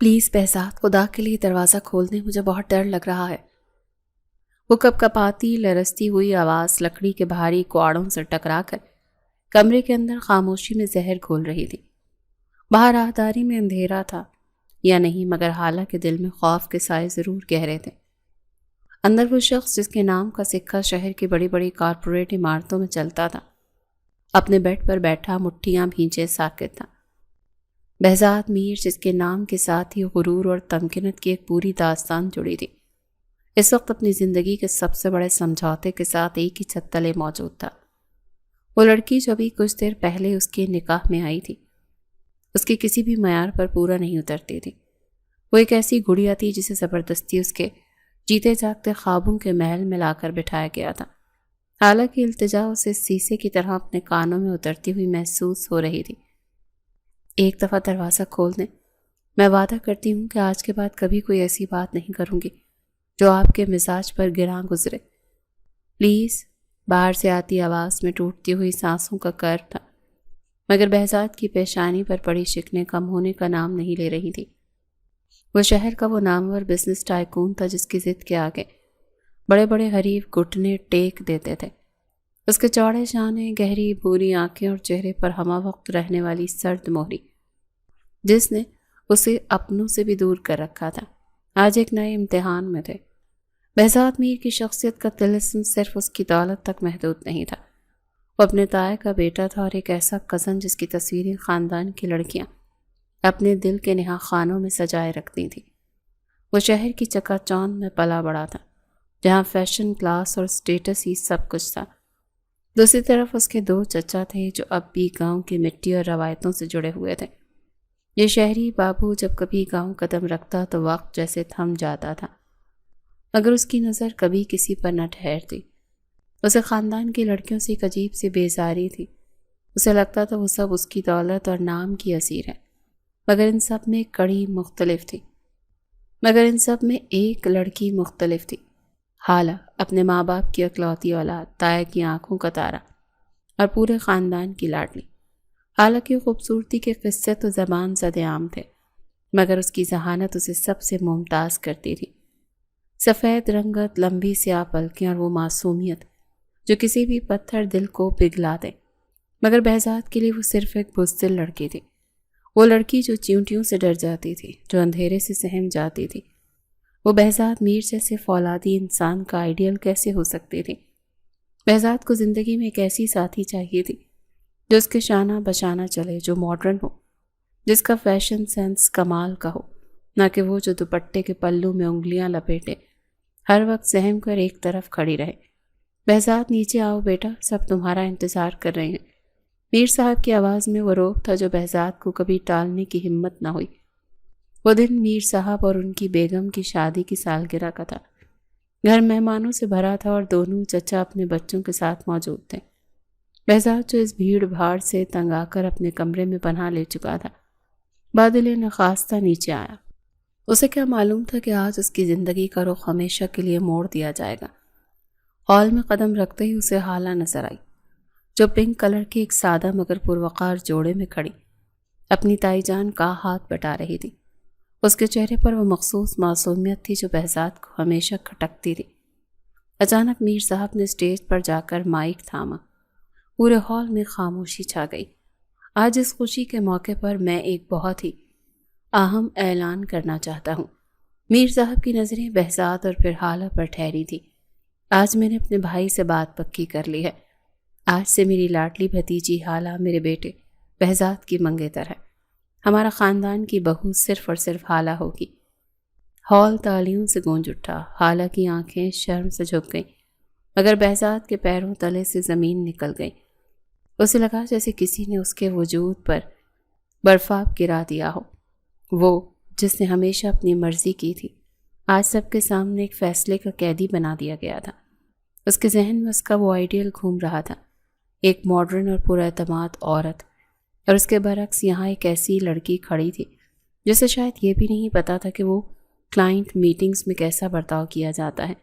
Please Behzad, خدا کے لیے دروازہ کھول دیں، مجھے بہت ڈر لگ رہا ہے۔ وہ کپ کپاتی لرزتی ہوئی آواز لکڑی کے بھاری کواڑوں سے ٹکرا کر کمرے کے اندر خاموشی میں زہر گھول رہی تھی۔ باہر راہداری میں اندھیرا تھا یا نہیں، مگر حالہ کے دل میں خوف کے سائے ضرور گہرے تھے۔ اندر وہ شخص جس کے نام کا سکہ شہر کی بڑی بڑی کارپوریٹ عمارتوں میں چلتا تھا، اپنے بیڈ پر بیٹھا مٹھیاں بھینچے ساکت تھا۔ بہزاد میر، جس کے نام کے ساتھ ہی غرور اور تمکنت کی ایک پوری داستان جڑی تھی، اس وقت اپنی زندگی کے سب سے بڑے سمجھوتے کے ساتھ ایک ہی چھت تلے موجود تھا۔ وہ لڑکی جو ابھی کچھ دیر پہلے اس کے نکاح میں آئی تھی، اس کے کسی بھی معیار پر پورا نہیں اترتی تھی۔ وہ ایک ایسی گڑیا تھی جسے زبردستی اس کے جیتے جاگتے خوابوں کے محل میں لا کر بٹھایا گیا تھا۔ حالانکہ التجا اسے سیسے کی طرح اپنے کانوں میں اترتی ہوئی محسوس ہو رہی تھی۔ ایک دفعہ دروازہ کھول دیں، میں وعدہ کرتی ہوں کہ آج کے بعد کبھی کوئی ایسی بات نہیں کروں گی جو آپ کے مزاج پر گراں گزرے، پلیز۔ باہر سے آتی آواز میں ٹوٹتی ہوئی سانسوں کا کر تھا، مگر بہزاد کی پیشانی پر پڑی شکنیں کم ہونے کا نام نہیں لے رہی تھی۔ وہ شہر کا وہ نامور بزنس ٹائکون تھا جس کی ضد کے آگے بڑے بڑے حریف گھٹنے ٹیک دیتے تھے۔ اس کے چوڑے شانے، گہری بھوری آنکھیں اور چہرے پر ہمہ وقت رہنے والی سرد مہری، جس نے اسے اپنوں سے بھی دور کر رکھا تھا، آج ایک نئے امتحان میں تھے۔ بہزاد میر کی شخصیت کا طلسم صرف اس کی دولت تک محدود نہیں تھا۔ وہ اپنے تایا کا بیٹا تھا اور ایک ایسا کزن جس کی تصویریں خاندان کی لڑکیاں اپنے دل کے نہا خانوں میں سجائے رکھتی تھیں۔ وہ شہر کی چکا چوند میں پلا بڑا تھا، جہاں فیشن، کلاس اور سٹیٹس ہی سب کچھ تھا۔ دوسری طرف اس کے دو چچا تھے جو اب بھی گاؤں کی مٹی اور روایتوں سے جڑے ہوئے تھے۔ یہ شہری بابو جب کبھی گاؤں قدم رکھتا تو وقت جیسے تھم جاتا تھا، مگر اس کی نظر کبھی کسی پر نہ ٹھہرتی۔ اسے خاندان کی لڑکیوں سے ایک عجیب سی بیزاری تھی۔ اسے لگتا تھا وہ سب اس کی دولت اور نام کی اسیر ہے، مگر ان سب میں ایک لڑکی مختلف تھی۔ حالہ، اپنے ماں باپ کی اکلوتی اولاد، تایا کی آنکھوں کا تارا اور پورے خاندان کی لاڈلی۔ حالہ کی خوبصورتی کے قصے تو زبان زد عام تھے، مگر اس کی ذہانت اسے سب سے ممتاز کرتی تھی۔ سفید رنگت، لمبی سیاہ پلکیں اور وہ معصومیت جو کسی بھی پتھر دل کو پگھلا دے۔ مگر بہزاد کے لیے وہ صرف ایک بزدل لڑکی تھی، وہ لڑکی جو چیونٹیوں سے ڈر جاتی تھی، جو اندھیرے سے سہم جاتی تھی۔ وہ بہزاد میر جیسے فولادی انسان کا آئیڈیل کیسے ہو سکتی تھی؟ بہزاد کو زندگی میں ایک ایسی ساتھی چاہیے تھی جو اس کے شانہ بشانہ چلے، جو ماڈرن ہو، جس کا فیشن سینس کمال کا ہو، نہ کہ وہ جو دوپٹے کے پلو میں انگلیاں لپیٹے ہر وقت سہم کر ایک طرف کھڑی رہے۔ بہزاد، نیچے آؤ بیٹا، سب تمہارا انتظار کر رہے ہیں۔ میر صاحب کی آواز میں وہ روب تھا جو بہزاد کو کبھی ٹالنے کی ہمت نہ ہوئی۔ وہ دن میر صاحب اور ان کی بیگم کی شادی کی سالگرہ کا تھا۔ گھر مہمانوں سے بھرا تھا اور دونوں چچا اپنے بچوں کے ساتھ موجود تھے۔ بہزاد جو اس بھیڑ بھاڑ سے تنگ آ کر اپنے کمرے میں پناہ لے چکا تھا، بادل نخواستہ نیچے آیا۔ اسے کیا معلوم تھا کہ آج اس کی زندگی کا رخ ہمیشہ کے لیے موڑ دیا جائے گا۔ ہال میں قدم رکھتے ہی اسے حالہ نظر آئی، جو پنک کلر کے ایک سادہ مگر پروقار جوڑے میں کھڑی اپنی تائی جان کا ہاتھ بٹا رہی تھی۔ اس کے چہرے پر وہ مخصوص معصومیت تھی جو بہزاد کو ہمیشہ کھٹکتی تھی۔ اچانک میر صاحب نے اسٹیج پر جا کر مائک تھاما۔ پورے ہال میں خاموشی چھا گئی۔ آج اس خوشی کے موقع پر میں ایک بہت ہی اہم اعلان کرنا چاہتا ہوں۔ میر صاحب کی نظریں بہزاد اور پھر حالہ پر ٹھہری تھی۔ آج میں نے اپنے بھائی سے بات پکی کر لی ہے۔ آج سے میری لاڈلی بھتیجی حالہ میرے بیٹے بہزاد کی منگیتر ہے۔ ہمارا خاندان کی بہو صرف اور صرف حالہ ہوگی۔ ہال تالیوں سے گونج اٹھا۔ حالہ کی آنکھیں شرم سے جھک گئیں، مگر بہزاد کے پیروں تلے سے زمین نکل گئی۔ اسے لگا جیسے کسی نے اس کے وجود پر برفاب گرا دیا ہو۔ وہ جس نے ہمیشہ اپنی مرضی کی تھی، آج سب کے سامنے ایک فیصلے کا قیدی بنا دیا گیا تھا۔ اس کے ذہن میں اس کا وہ آئیڈیل گھوم رہا تھا، ایک ماڈرن اور پراعتماد عورت، اور اس کے برعکس یہاں ایک ایسی لڑکی کھڑی تھی جسے شاید یہ بھی نہیں پتا تھا کہ وہ کلائنٹ میٹنگز میں کیسا برتاؤ کیا جاتا ہے۔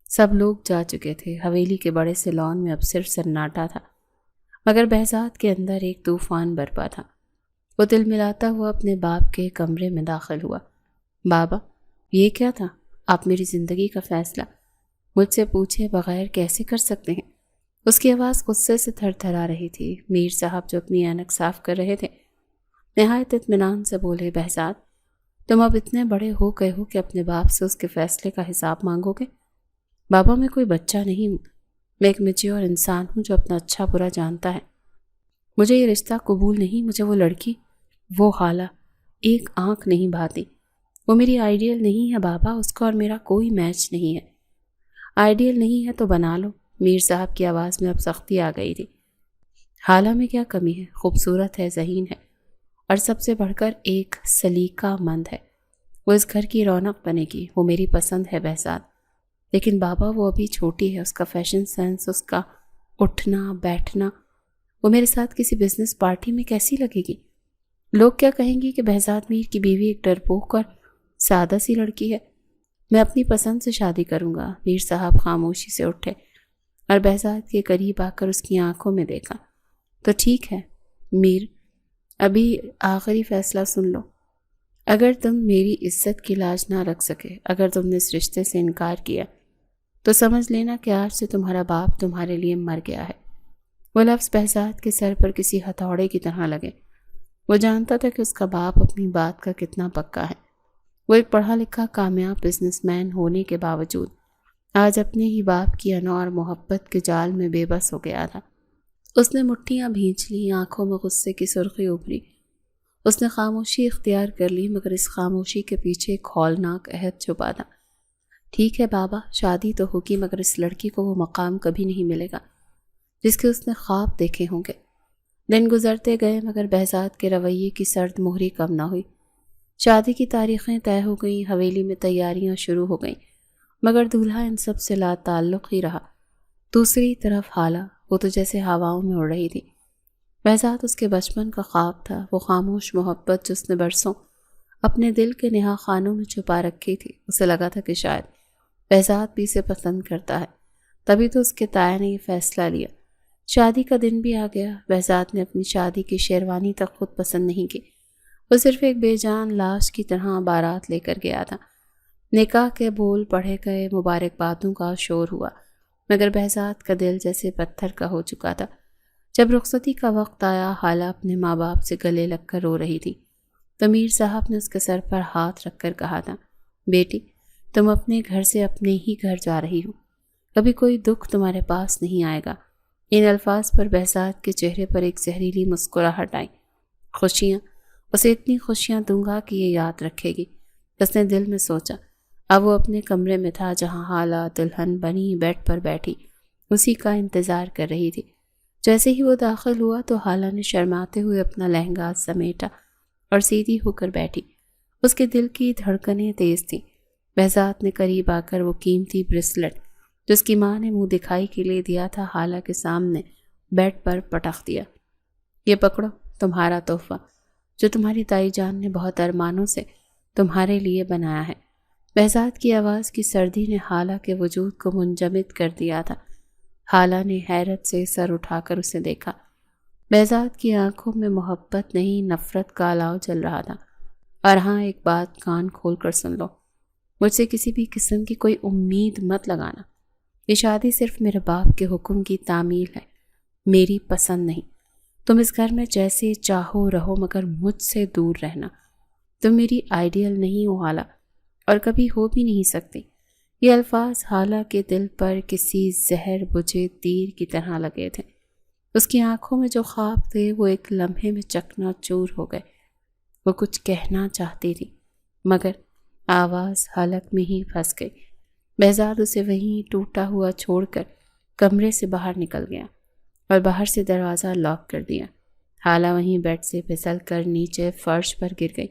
سب لوگ جا چکے تھے۔ حویلی کے بڑے سے لان میں اب صرف سناٹا تھا، مگر بہزاد کے اندر ایک طوفان برپا تھا۔ وہ دل ملاتا ہوا اپنے باپ کے کمرے میں داخل ہوا۔ بابا، یہ کیا تھا؟ آپ میری زندگی کا فیصلہ مجھ سے پوچھے بغیر کیسے کر سکتے ہیں؟ اس کی آواز غصے سے تھر تھرا رہی تھی۔ میر صاحب جو اپنی اینک صاف کر رہے تھے نہایت اطمینان سے بولے، بہزاد، تم اب اتنے بڑے ہو گئے ہو کہ اپنے باپ سے اس کے فیصلے کا حساب مانگو گے؟ بابا، میں کوئی بچہ نہیں ہوں، میں ایک میچور انسان ہوں جو اپنا اچھا برا جانتا ہے۔ مجھے یہ رشتہ قبول نہیں، مجھے وہ لڑکی، وہ حالہ ایک آنکھ نہیں بھاتی۔ وہ میری آئیڈیل نہیں ہے بابا، اس کا اور میرا کوئی میچ نہیں ہے۔ آئیڈیل نہیں ہے تو بنا لو۔ میر صاحب کی آواز میں اب سختی آ گئی تھی۔ حالہ میں کیا کمی ہے؟ خوبصورت ہے، ذہین ہے، اور سب سے بڑھ کر ایک سلیقہ مند ہے۔ وہ اس گھر کی رونق بنے گی، وہ میری پسند ہے بہزاد۔ لیکن بابا، وہ ابھی چھوٹی ہے، اس کا فیشن سینس، اس کا اٹھنا بیٹھنا، وہ میرے ساتھ کسی بزنس پارٹی میں کیسی لگے گی؟ لوگ کیا کہیں گی کہ بہزاد میر کی بیوی ایک ڈرپوک اور سادہ سی لڑکی ہے۔ میں اپنی پسند سے شادی کروں گا۔ میر صاحب خاموشی سے اٹھے اور بہزاد کے قریب آ کر اس کی آنکھوں میں دیکھا۔ تو ٹھیک ہے میر، ابھی آخری فیصلہ سن لو۔ اگر تم میری عزت کی لاج نہ رکھ سکے، اگر تم نے اس رشتے سے انکار کیا، تو سمجھ لینا کہ آج سے تمہارا باپ تمہارے لیے مر گیا ہے۔ وہ لفظ بہزاد کے سر پر کسی ہتھوڑے کی طرح لگے۔ وہ جانتا تھا کہ اس کا باپ اپنی بات کا کتنا پکا ہے۔ وہ ایک پڑھا لکھا کامیاب بزنس مین ہونے کے باوجود آج اپنے ہی باپ کی انا اور محبت کے جال میں بے بس ہو گیا تھا۔ اس نے مٹھیاں بھینچ لیں، آنکھوں میں غصے کی سرخی ابھری۔ اس نے خاموشی اختیار کر لی، مگر اس خاموشی کے پیچھے ایک ہولناک عہد چھپا تھا۔ ٹھیک ہے بابا، شادی تو ہوگی، مگر اس لڑکی کو وہ مقام کبھی نہیں ملے گا جس کے اس نے خواب دیکھے ہوں گے۔ دن گزرتے گئے مگر بہزاد کے رویے کی سرد مہری کم نہ ہوئی۔ شادی کی تاریخیں طے ہو گئیں، حویلی میں تیاریاں شروع ہو گئیں، مگر دولہا ان سب سے لا تعلق ہی رہا۔ دوسری طرف حالہ، وہ تو جیسے ہواؤں میں اڑ رہی تھی۔ بہزاد اس کے بچپن کا خواب تھا، وہ خاموش محبت جس نے برسوں اپنے دل کے نہا خانوں میں چھپا رکھی تھی۔ اسے لگا تھا کہ شاید بہزاد بھی اسے پسند کرتا ہے، تبھی تو اس کے تایا نے یہ فیصلہ لیا۔ شادی کا دن بھی آ گیا۔ بہزاد نے اپنی شادی کی شیروانی تک خود پسند نہیں کی، وہ صرف ایک بے جان لاش کی طرح بارات لے کر گیا تھا۔ نکاح کے بول پڑھے گئے، مبارکبادوں کا شور ہوا، مگر بہزاد کا دل جیسے پتھر کا ہو چکا تھا۔ جب رخصتی کا وقت آیا، حالہ اپنے ماں باپ سے گلے لگ کر رو رہی تھی، تو میر صاحب نے اس کے سر پر ہاتھ رکھ کر کہا تھا، بیٹی، تم اپنے گھر سے اپنے ہی گھر جا رہی ہو، کبھی کوئی دکھ تمہارے پاس نہیں آئے گا۔ ان الفاظ پر بہزاد کے چہرے پر ایک زہریلی مسکراہٹ آئی۔ خوشیاں، اسے اتنی خوشیاں دوں گا کہ یہ یاد رکھے گی، اس نے دل میں سوچا۔ اب وہ اپنے کمرے میں تھا جہاں حالہ دلہن بنی بیڈ پر بیٹھی اسی کا انتظار کر رہی تھی۔ جیسے ہی وہ داخل ہوا تو حالہ نے شرماتے ہوئے اپنا لہنگا سمیٹا اور سیدھی ہو کر بیٹھی۔ اس کے دل کی دھڑکنیں تیز تھیں۔ بہزاد نے قریب آ کر وہ قیمتی بریسلٹ جس کی ماں نے منہ دکھائی کے لیے دیا تھا حالہ کے سامنے بیڈ پر پٹخ دیا۔ یہ پکڑو، تمہارا تحفہ جو تمہاری تائی جان نے بہت ارمانوں سے تمہارے لیے بنایا ہے۔ بہزاد کی آواز کی سردی نے حالہ کے وجود کو منجمد کر دیا تھا۔ حالہ نے حیرت سے سر اٹھا کر اسے دیکھا۔ بہزاد کی آنکھوں میں محبت نہیں، نفرت کا الاؤ جل رہا تھا۔ اور ہاں، ایک بات کان کھول کر سن لو، مجھ سے کسی بھی قسم کی کوئی امید مت لگانا۔ یہ شادی صرف میرے باپ کے حکم کی تعمیل ہے، میری پسند نہیں۔ تم اس گھر میں جیسے چاہو رہو، مگر مجھ سے دور رہنا۔ تم میری آئیڈیل نہیں ہو حالہ، اور کبھی ہو بھی نہیں سکتی۔ یہ الفاظ حالہ کے دل پر کسی زہر بجھے تیر کی طرح لگے تھے۔ اس کی آنکھوں میں جو خواب تھے وہ ایک لمحے میں چکنا چور ہو گئے۔ وہ کچھ کہنا چاہتی تھی، مگر آواز حلق میں ہی پھنس گئی۔ بہزاد اسے وہیں ٹوٹا ہوا چھوڑ کر کمرے سے باہر نکل گیا اور باہر سے دروازہ لاک کر دیا۔ حالہ وہیں بیڈ سے پھسل کر نیچے فرش پر گر گئی۔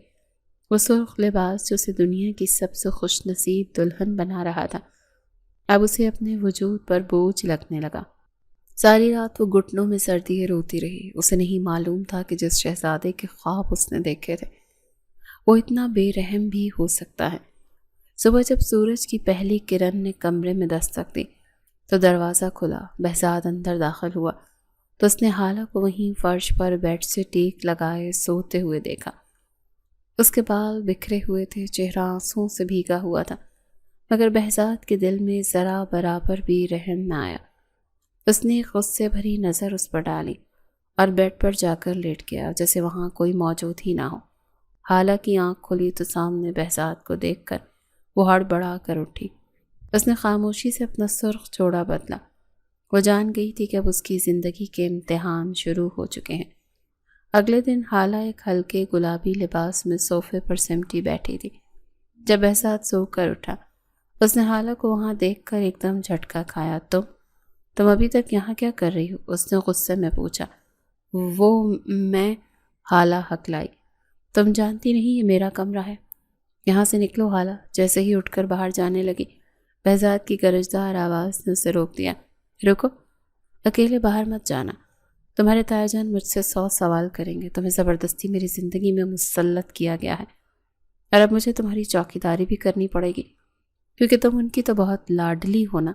وہ سرخ لباس جو اسے دنیا کی سب سے خوش نصیب دلہن بنا رہا تھا، اب اسے اپنے وجود پر بوجھ لگنے لگا۔ ساری رات وہ گھٹنوں میں سر دیے روتی رہی۔ اسے نہیں معلوم تھا کہ جس شہزادے کے خواب اس نے دیکھے تھے وہ اتنا بے رحم بھی ہو سکتا ہے۔ صبح جب سورج کی پہلی کرن نے کمرے میں دستک دی تو دروازہ کھلا۔ بہزاد اندر داخل ہوا تو اس نے حالہ کو وہیں فرش پر بیڈ سے ٹیک لگائے سوتے ہوئے دیکھا۔ اس کے بال بکھرے ہوئے تھے، چہرہ آنسوؤں سے بھیگا ہوا تھا، مگر بہزاد کے دل میں ذرا برابر بھی رحم نہ آیا۔ اس نے ایک غصے بھری نظر اس پر ڈالی اور بیڈ پر جا کر لیٹ گیا جیسے وہاں کوئی موجود ہی نہ ہو۔ حالہ کی آنکھ کھلی تو سامنے بہزاد کو دیکھ کر وہ ہڑبڑا کر اٹھی۔ اس نے خاموشی سے اپنا سرخ جوڑا بدلا۔ وہ جان گئی تھی کہ اب اس کی زندگی کے امتحان شروع ہو چکے ہیں۔ اگلے دن حالہ ایک ہلکے گلابی لباس میں صوفے پر سمٹی بیٹھی تھی۔ جب بہزاد سو کر اٹھا، اس نے حالہ کو وہاں دیکھ کر ایک دم جھٹکا کھایا۔ تم ابھی تک یہاں کیا کر رہی ہو؟ اس نے غصے میں پوچھا۔ وہ میں حالہ ہکلائی۔ تم جانتی نہیں یہ میرا کمرہ ہے؟ یہاں سے نکلو حالہ۔ جیسے ہی اٹھ کر باہر جانے لگی، بہزاد کی گرجدار آواز نے اسے روک دیا۔ رکو، اکیلے باہر مت جانا، تمہارے تایا جان مجھ سے 100 سوال کریں گے۔ تمہیں زبردستی میری زندگی میں مسلط کیا گیا ہے اور اب مجھے تمہاری چوکیداری بھی کرنی پڑے گی، کیونکہ تم ان کی تو بہت لاڈلی ہو نا۔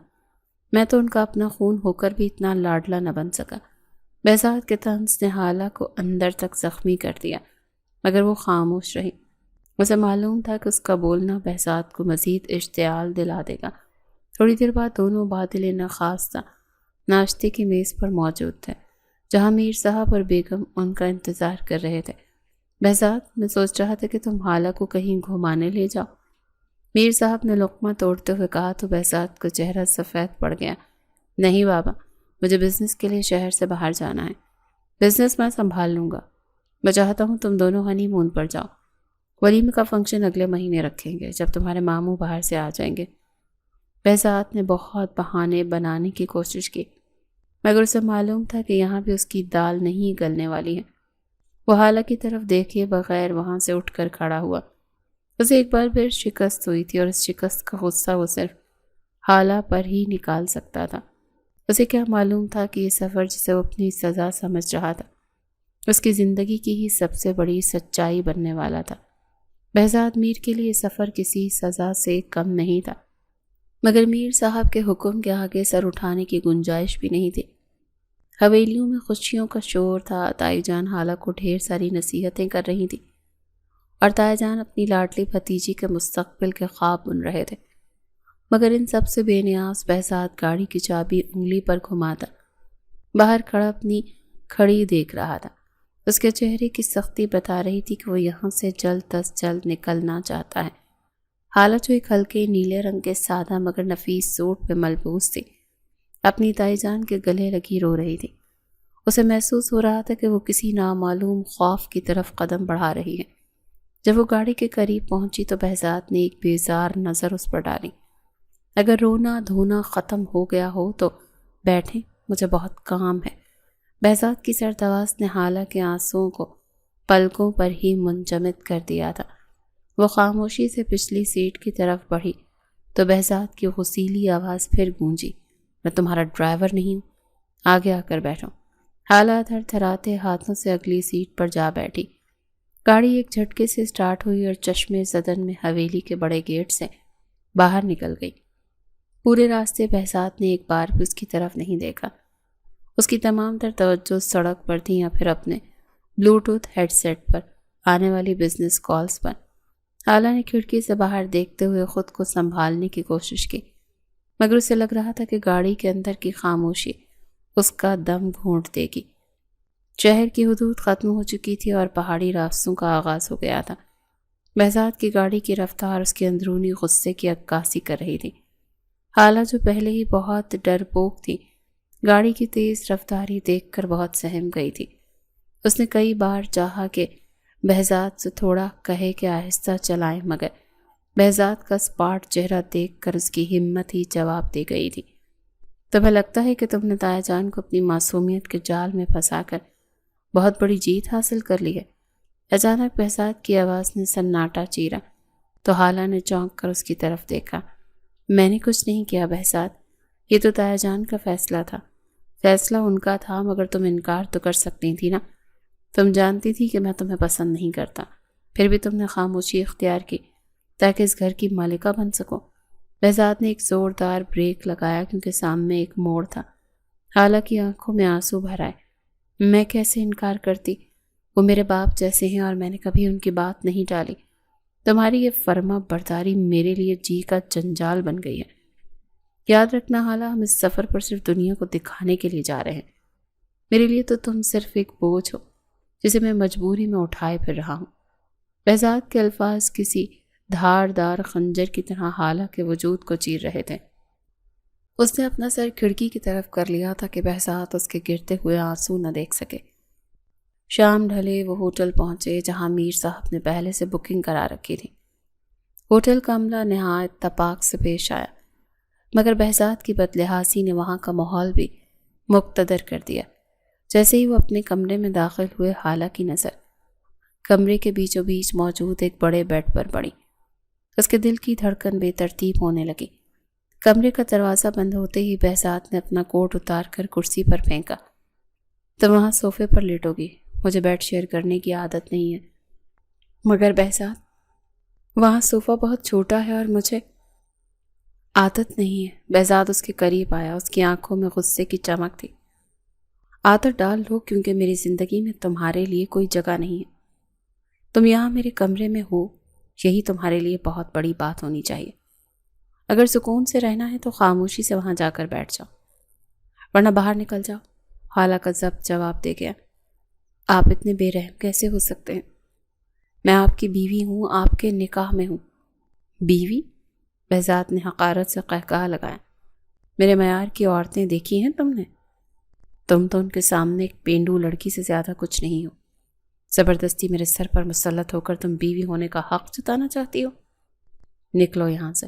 میں تو ان کا اپنا خون ہو کر بھی اتنا لاڈلا نہ بن سکا۔ بہزاد کے طنز نے حالہ کو اندر تک زخمی کر دیا، مگر وہ خاموش رہی۔ اسے معلوم تھا کہ اس کا بولنا بہزاد کو مزید اشتعال دلا دے گا۔ تھوڑی دیر بعد دونوں بادل ناخواستہ ناشتے کی میز پر موجود تھے، جہاں میر صاحب اور بیگم ان کا انتظار کر رہے تھے۔ بہزاد، میں سوچ رہا تھا کہ تم حالہ کو کہیں گھمانے لے جاؤ، میر صاحب نے لقمہ توڑتے ہوئے کہا تو بہزاد کا چہرہ سفید پڑ گیا۔ نہیں بابا، مجھے بزنس کے لیے شہر سے باہر جانا ہے، بزنس میں سنبھال لوں گا۔ میں چاہتا ہوں تم دونوں ہنی مون پر جاؤ، ولیمے کا فنکشن اگلے مہینے رکھیں گے جب تمہارے ماموں باہر سے آ جائیں گے۔ بہزاد نے بہت بہانے بنانے کی کوشش کی، مگر اسے معلوم تھا کہ یہاں بھی اس کی دال نہیں گلنے والی ہے۔ وہ حالہ کی طرف دیکھے بغیر وہاں سے اٹھ کر کھڑا ہوا۔ اسے ایک بار پھر شکست ہوئی تھی اور اس شکست کا غصہ وہ صرف حالہ پر ہی نکال سکتا تھا۔ اسے کیا معلوم تھا کہ یہ سفر جسے وہ اپنی سزا سمجھ رہا تھا، اس کی زندگی کی ہی سب سے بڑی سچائی بننے والا تھا۔ بہزاد میر کے لیے سفر کسی سزا سے کم نہیں تھا، مگر میر صاحب کے حکم کے آگے سر اٹھانے کی گنجائش بھی نہیں تھی۔ حویلیوں میں خوشیوں کا شور تھا، تائی جان حالہ کو ڈھیر ساری نصیحتیں کر رہی تھی اور تائی جان اپنی لاڈلی بھتیجی کے مستقبل کے خواب بن رہے تھے، مگر ان سب سے بے نیاز بہزاد گاڑی کی چابی انگلی پر گھماتا باہر کھڑا اپنی کھڑی دیکھ رہا تھا۔ اس کے چہرے کی سختی بتا رہی تھی کہ وہ یہاں سے جلد از جلد نکلنا چاہتا ہے۔ حالہ جو ایک ہلکے نیلے رنگ کے سادہ مگر نفیس سوٹ پہ ملبوس تھی، اپنی تائی جان کے گلے لگی رو رہی تھی۔ اسے محسوس ہو رہا تھا کہ وہ کسی نامعلوم خوف کی طرف قدم بڑھا رہی ہے۔ جب وہ گاڑی کے قریب پہنچی تو بہزاد نے ایک بیزار نظر اس پر ڈالی۔ اگر رونا دھونا ختم ہو گیا ہو تو بیٹھیں، مجھے بہت کام ہے۔ بہزاد کی سرد آواز نے حالہ کے آنسوؤں کو پلکوں پر ہی منجمد کر دیا تھا۔ وہ خاموشی سے پچھلی سیٹ کی طرف بڑھی تو بہزاد کی غصیلی آواز پھر گونجی، میں تمہارا ڈرائیور نہیں ہوں، آگے آ کر بیٹھو۔ حالہ تھر تھراتے ہاتھوں سے اگلی سیٹ پر جا بیٹھی۔ گاڑی ایک جھٹکے سے سٹارٹ ہوئی اور چشمے زدن میں حویلی کے بڑے گیٹ سے باہر نکل گئی۔ پورے راستے بہزاد نے ایک بار بھی اس کی طرف نہیں دیکھا۔ اس کی تمام تر توجہ سڑک پر تھی یا پھر اپنے بلوٹوتھ ہیڈ سیٹ پر آنے والی بزنس کالز پر۔ حالہ نے کھڑکی سے باہر دیکھتے ہوئے خود کو سنبھالنے کی کوشش کی، مگر اسے لگ رہا تھا کہ گاڑی کے اندر کی خاموشی اس کا دم گھونٹ دے گی۔ شہر کی حدود ختم ہو چکی تھی اور پہاڑی راستوں کا آغاز ہو گیا تھا۔ بہزاد کی گاڑی کی رفتار اس کے اندرونی غصے کی عکاسی کر رہی تھی۔ حالہ جو پہلے ہی بہت ڈرپوک تھی، گاڑی کی تیز رفتاری دیکھ کر بہت سہم گئی تھی۔ اس نے کئی بار چاہا کہ بہزاد سے تھوڑا کہے کہ آہستہ چلائیں، مگر بہزاد کا اسپاٹ چہرہ دیکھ کر اس کی ہمت ہی جواب دے گئی تھی۔ تمہیں لگتا ہے کہ تم نے تایا جان کو اپنی معصومیت کے جال میں پھنسا کر بہت بڑی جیت حاصل کر لی ہے؟ اچانک بہزاد کی آواز نے سناٹا چیرا تو حالہ نے چونک کر اس کی طرف دیکھا۔ میں نے کچھ نہیں کیا بہزاد، یہ تو تایا جان کا فیصلہ تھا۔ فیصلہ ان کا تھا، مگر تم انکار تو کر سکتی تھی نا۔ تم جانتی تھی کہ میں تمہیں پسند نہیں کرتا، پھر بھی تم نے خاموشی اختیار کی تاکہ اس گھر کی مالکہ بن سکو۔ بہزاد نے ایک زوردار بریک لگایا کیونکہ سامنے ایک موڑ تھا۔ حالہ کی آنکھوں میں آنسو بھر آئے۔ میں کیسے انکار کرتی؟ وہ میرے باپ جیسے ہیں اور میں نے کبھی ان کی بات نہیں ٹالی۔ تمہاری یہ فرما برداری میرے لیے جی کا جنجال بن گئی ہے۔ یاد رکھنا حالہ، ہم اس سفر پر صرف دنیا کو دکھانے کے لیے جا رہے ہیں۔ میرے لیے تو تم صرف ایک بوجھ ہو جسے میں مجبوری میں اٹھائے پھر رہا ہوں۔ بہزاد کے الفاظ کسی دھاردار خنجر کی طرح حالہ کے وجود کو چیر رہے تھے۔ اس نے اپنا سر کھڑکی کی طرف کر لیا تھا کہ بہزاد اس کے گرتے ہوئے آنسو نہ دیکھ سکے۔ شام ڈھلے وہ ہوٹل پہنچے جہاں میر صاحب نے پہلے سے بکنگ کرا رکھی تھی۔ ہوٹل کا عملہ نہایت تپاک سے پیش آیا، مگر بہزاد کی بدلحاظی نے وہاں کا ماحول بھی مقتدر کر دیا۔ جیسے ہی وہ اپنے کمرے میں داخل ہوئے، حالہ کی نظر کمرے کے بیچوں بیچ موجود ایک بڑے بیڈ پر پڑی۔ اس کے دل کی دھڑکن بے ترتیب ہونے لگی۔ کمرے کا دروازہ بند ہوتے ہی بہزاد نے اپنا کوٹ اتار کر کرسی پر پھینکا۔ تم وہاں صوفے پر لیٹو گی، مجھے بیڈ شیئر کرنے کی عادت نہیں ہے۔ مگر بہزاد، وہاں صوفہ بہت چھوٹا ہے اور مجھے عادت نہیں ہے۔ بہزاد اس کے قریب آیا، اس کی آنکھوں میں غصے کی چمک تھی۔ عادت ڈال لو، کیونکہ میری زندگی میں تمہارے لیے کوئی جگہ نہیں ہے۔ تم یہاں میرے کمرے میں ہو، یہی تمہارے لیے بہت بڑی بات ہونی چاہیے۔ اگر سکون سے رہنا ہے تو خاموشی سے وہاں جا کر بیٹھ جاؤ، ورنہ باہر نکل جاؤ۔ حالہ کا ضبط جواب دے گیا۔ آپ اتنے بے رحم کیسے ہو سکتے ہیں؟ میں آپ کی بیوی ہوں، آپ کے نکاح میں ہوں۔ بیوی؟ بہزاد نے حقارت سے قہقہہ لگایا۔ میرے معیار کی عورتیں دیکھی ہیں تم نے؟ تم تو ان کے سامنے ایک پینڈو لڑکی سے زیادہ کچھ نہیں ہو۔ زبردستی میرے سر پر مسلط ہو کر تم بیوی ہونے کا حق جتانا چاہتی ہو؟ نکلو یہاں سے،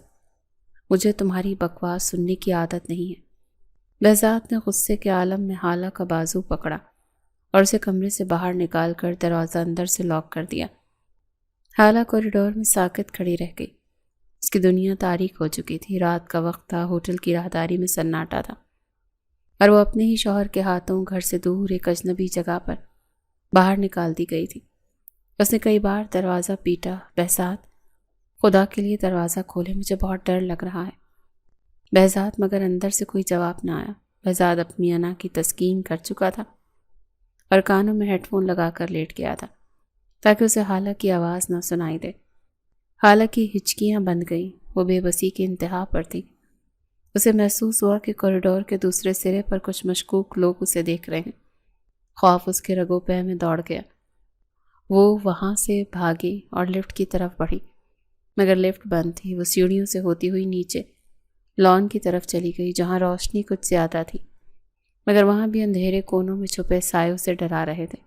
مجھے تمہاری بکواس سننے کی عادت نہیں ہے۔ بہزاد نے غصے کے عالم میں حالہ کا بازو پکڑا اور اسے کمرے سے باہر نکال کر دروازہ اندر سے لاک کر دیا۔ حالہ کوریڈور میں ساکت کھڑی رہ گئی۔ اس کی دنیا تاریک ہو چکی تھی۔ رات کا وقت تھا، ہوٹل کی راہداری میں سناٹا تھا، اور وہ اپنے ہی شوہر کے ہاتھوں گھر سے دور ایک اجنبی جگہ پر باہر نکال دی گئی تھی۔ اس نے کئی بار دروازہ پیٹا۔ بہزاد، خدا کے لیے دروازہ کھولے، مجھے بہت ڈر لگ رہا ہے۔ بہزاد، مگر اندر سے کوئی جواب نہ آیا۔ بہزاد اپنی انا کی تسکین کر چکا تھا اور کانوں میں ہیڈ فون لگا کر لیٹ گیا تھا تاکہ اسے حالہ کی آواز نہ سنائی دے۔ حالہ کی ہچکیاں بند گئیں، وہ بے بسی کی انتہا پر تھی۔ اسے محسوس ہوا کہ کوریڈور کے دوسرے سرے پر کچھ مشکوک لوگ اسے دیکھ رہے ہیں۔ خوف اس کے رگوں پہ میں دوڑ گیا۔ وہ وہاں سے بھاگی اور لفٹ کی طرف بڑھی، مگر لفٹ بند تھی۔ وہ سیڑھیوں سے ہوتی ہوئی نیچے لان کی طرف چلی گئی، جہاں روشنی کچھ زیادہ تھی، مگر وہاں بھی اندھیرے کونوں میں چھپے سایوں سے ڈرا رہے تھے۔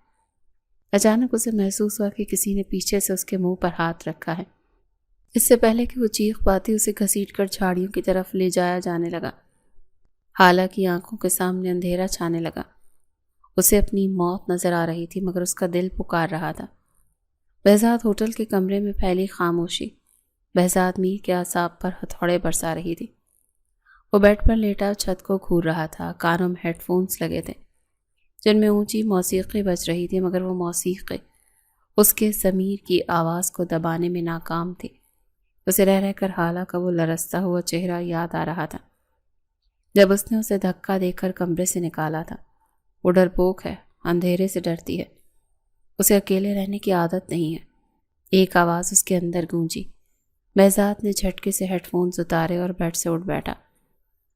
اچانک اسے محسوس ہوا کہ کسی نے پیچھے سے اس کے منہ پر ہاتھ رکھا ہے۔ اس سے پہلے کہ وہ چیخ پاتی، اسے گھسیٹ کر جھاڑیوں کی طرف لے جایا جانے لگا۔ حالہ کی آنکھوں کے سامنے اندھیرا چھانے لگا۔ اسے اپنی موت نظر آ رہی تھی، مگر اس کا دل پکار رہا تھا۔ بہزاد، ہوٹل کے کمرے میں پھیلی خاموشی بہزاد میر کے اعصاب پر ہتھوڑے برسا رہی تھی۔ وہ بیڈ پر لیٹا چھت کو گھور رہا تھا۔ کانوں میں ہیڈ فونز لگے تھے جن میں اونچی موسیقی بج رہی تھی، مگر وہ موسیقی اس کے ضمیر کی آواز کو دبانے میں ناکام تھی۔ اسے رہ رہ کر حالہ کا وہ لرزتا ہوا چہرہ یاد آ رہا تھا جب اس نے اسے دھکا دے کر کمرے سے نکالا تھا۔ وہ ڈرپوک ہے، اندھیرے سے ڈرتی ہے، اسے اکیلے رہنے کی عادت نہیں ہے۔ ایک آواز اس کے اندر گونجی۔ بہزاد نے جھٹکے سے ہیڈ فونز اتارے اور بیڈ سے اٹھ بیٹھا۔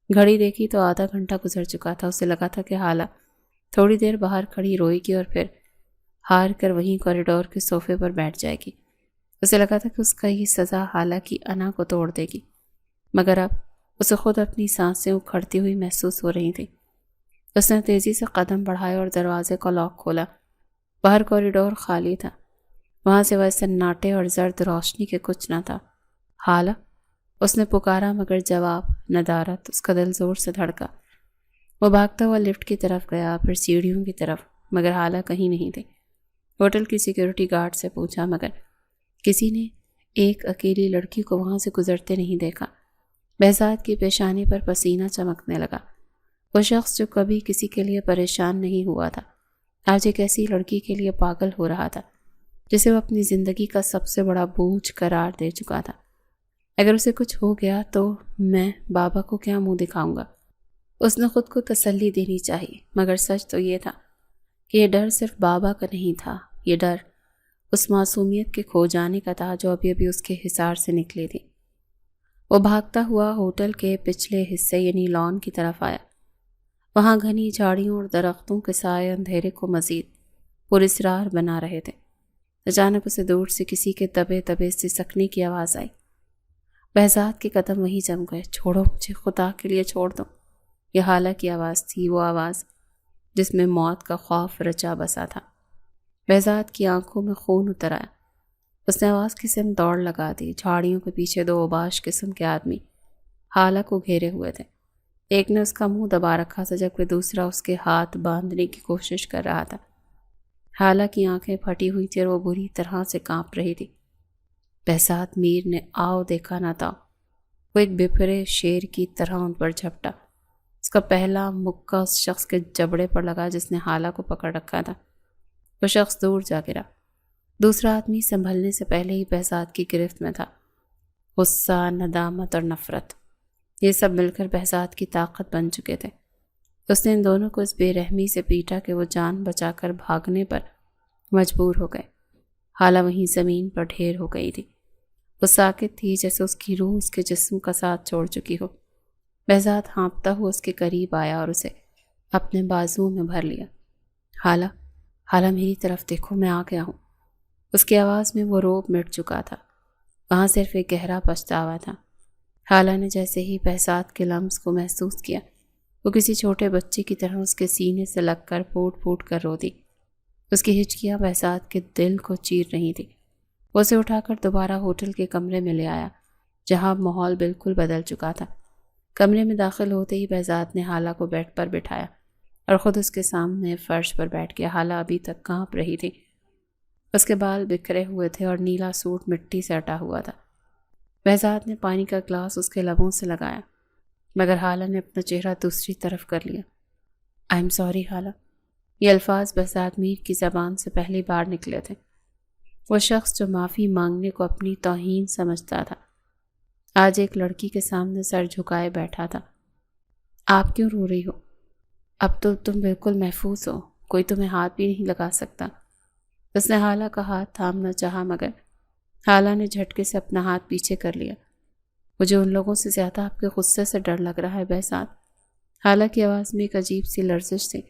گھڑی دیکھی تو آدھا گھنٹہ گزر چکا تھا۔ اسے لگا تھا کہ حالہ تھوڑی دیر باہر کھڑی روئے گی اور پھر ہار کر وہیں کوریڈور کے صوفے پر بیٹھ جائے گی۔ اسے لگا تھا کہ اس کا یہ سزا حالہ کی انا کو توڑ دے گی، مگر اب اسے خود اپنی سانسیں اکھڑتی ہوئی محسوس ہو رہی تھیں۔ اس نے تیزی سے قدم بڑھائے اور دروازے کا لاک کھولا۔ باہر کوریڈور خالی تھا، وہاں سوائے سناٹے اور زرد روشنی کے کچھ نہ تھا۔ حالہ، اس نے پکارا، مگر جواب ندارت۔ اس کا دل زور سے دھڑکا۔ وہ بھاگتا ہوا لفٹ کی طرف گیا، پھر سیڑھیوں کی طرف، مگر حالہ کہیں نہیں تھی۔ ہوٹل کی سیکیورٹی گارڈ سے پوچھا، مگر کسی نے ایک اکیلی لڑکی کو وہاں سے گزرتے نہیں دیکھا۔ بہزاد کی پیشانی پر پسینہ چمکنے لگا۔ وہ شخص جو کبھی کسی کے لیے پریشان نہیں ہوا تھا، آج ایک ایسی لڑکی کے لیے پاگل ہو رہا تھا جسے وہ اپنی زندگی کا سب سے بڑا بوجھ قرار دے چکا تھا۔ اگر اسے کچھ ہو گیا تو میں بابا کو کیا منہ دکھاؤں گا؟ اس نے خود کو تسلی دینی چاہیے، مگر سچ تو یہ تھا کہ یہ ڈر صرف بابا کا نہیں تھا، یہ ڈر اس معصومیت کے کھو جانے کا تھا جو ابھی ابھی اس کے حصار سے نکلی تھی۔ وہ بھاگتا ہوا ہوٹل کے پچھلے حصے یعنی لان کی طرف آیا۔ وہاں گھنی جھاڑیوں اور درختوں کے سائے اندھیرے کو مزید پراسرار بنا رہے تھے۔ اچانک اسے دور سے کسی کے دبے دبے سسکنے کی آواز آئی۔ بہزاد کے قدم وہیں جم گئے۔ چھوڑو مجھے، خدا کے لیے چھوڑ دو۔ یہ حالہ کی آواز تھی، وہ آواز جس میں موت کا خوف رچا بسا تھا۔ بہزاد کی آنکھوں میں خون اتر آیا۔ اس نے آواز کی سمت دوڑ لگا دی۔ جھاڑیوں کے پیچھے دو اوباش قسم کے آدمی حالہ کو گھیرے ہوئے تھے۔ ایک نے اس کا منہ دبا رکھا تھا جبکہ دوسرا اس کے ہاتھ باندھنے کی کوشش کر رہا تھا۔ حالہ کی آنکھیں پھٹی ہوئی تھی اور وہ بری طرح سے کانپ رہی تھی۔ بہزاد میر نے آؤ دیکھا نہ تھا۔ وہ ایک بپھرے شیر کی طرح ان پر جھپٹا۔ اس کا پہلا مکہ اس شخص کے جبڑے پر لگا جس نے حالہ کو پکڑ رکھا تھا۔ وہ شخص دور جا گرا۔ دوسرا آدمی سنبھلنے سے پہلے ہی بہزاد کی گرفت میں تھا۔ غصہ، ندامت اور نفرت، یہ سب مل کر بہزاد کی طاقت بن چکے تھے۔ اس نے ان دونوں کو اس بے رحمی سے پیٹا کہ وہ جان بچا کر بھاگنے پر مجبور ہو گئے۔ حالہ وہیں زمین پر ڈھیر ہو گئی تھی۔ وہ ساکت تھی جیسے اس کی روح اس کے جسم کا ساتھ چھوڑ چکی ہو۔ بہزاد ہانپتا ہوا اس کے قریب آیا اور اسے اپنے بازوؤں میں بھر لیا۔ حالہ میری طرف دیکھو، میں آ گیا ہوں۔ اس کی آواز میں وہ روب مٹ چکا تھا، وہاں صرف ایک گہرا پچھتاوا تھا۔ حالہ نے جیسے ہی بہزاد کے لمس کو محسوس کیا، وہ کسی چھوٹے بچے کی طرح اس کے سینے سے لگ کر پھوٹ پھوٹ کر رو دی۔ اس کی ہچکیاں بہزاد کے دل کو چیر رہی تھی۔ وہ اسے اٹھا کر دوبارہ ہوٹل کے کمرے میں لے آیا جہاں ماحول بالکل بدل چکا تھا۔ کمرے میں داخل ہوتے ہی بہزاد نے حالہ کو بیڈ پر بٹھایا اور خود اس کے سامنے فرش پر بیٹھ گیا۔ حالہ ابھی تک کانپ رہی تھی۔ اس کے بال بکھرے ہوئے تھے اور نیلا سوٹ مٹی سے اٹا ہوا تھا۔ بہزاد نے پانی کا گلاس اس کے لبوں سے لگایا مگر حالہ نے اپنا چہرہ دوسری طرف کر لیا۔ آئی ایم سوری حالہ، یہ الفاظ بہزاد میر کی زبان سے پہلی بار نکلے تھے۔ وہ شخص جو معافی مانگنے کو اپنی توہین سمجھتا تھا آج ایک لڑکی کے سامنے سر جھکائے بیٹھا تھا۔ آپ کیوں رو رہی ہو؟ اب تو تم بالکل محفوظ ہو، کوئی تمہیں ہاتھ بھی نہیں لگا سکتا۔ اس نے حالہ کا ہاتھ تھامنا چاہا مگر حالہ نے جھٹکے سے اپنا ہاتھ پیچھے کر لیا۔ مجھے ان لوگوں سے زیادہ آپ کے غصے سے ڈر لگ رہا ہے بہزاد۔ حالہ کی آواز میں ایک عجیب سی لرزش تھی۔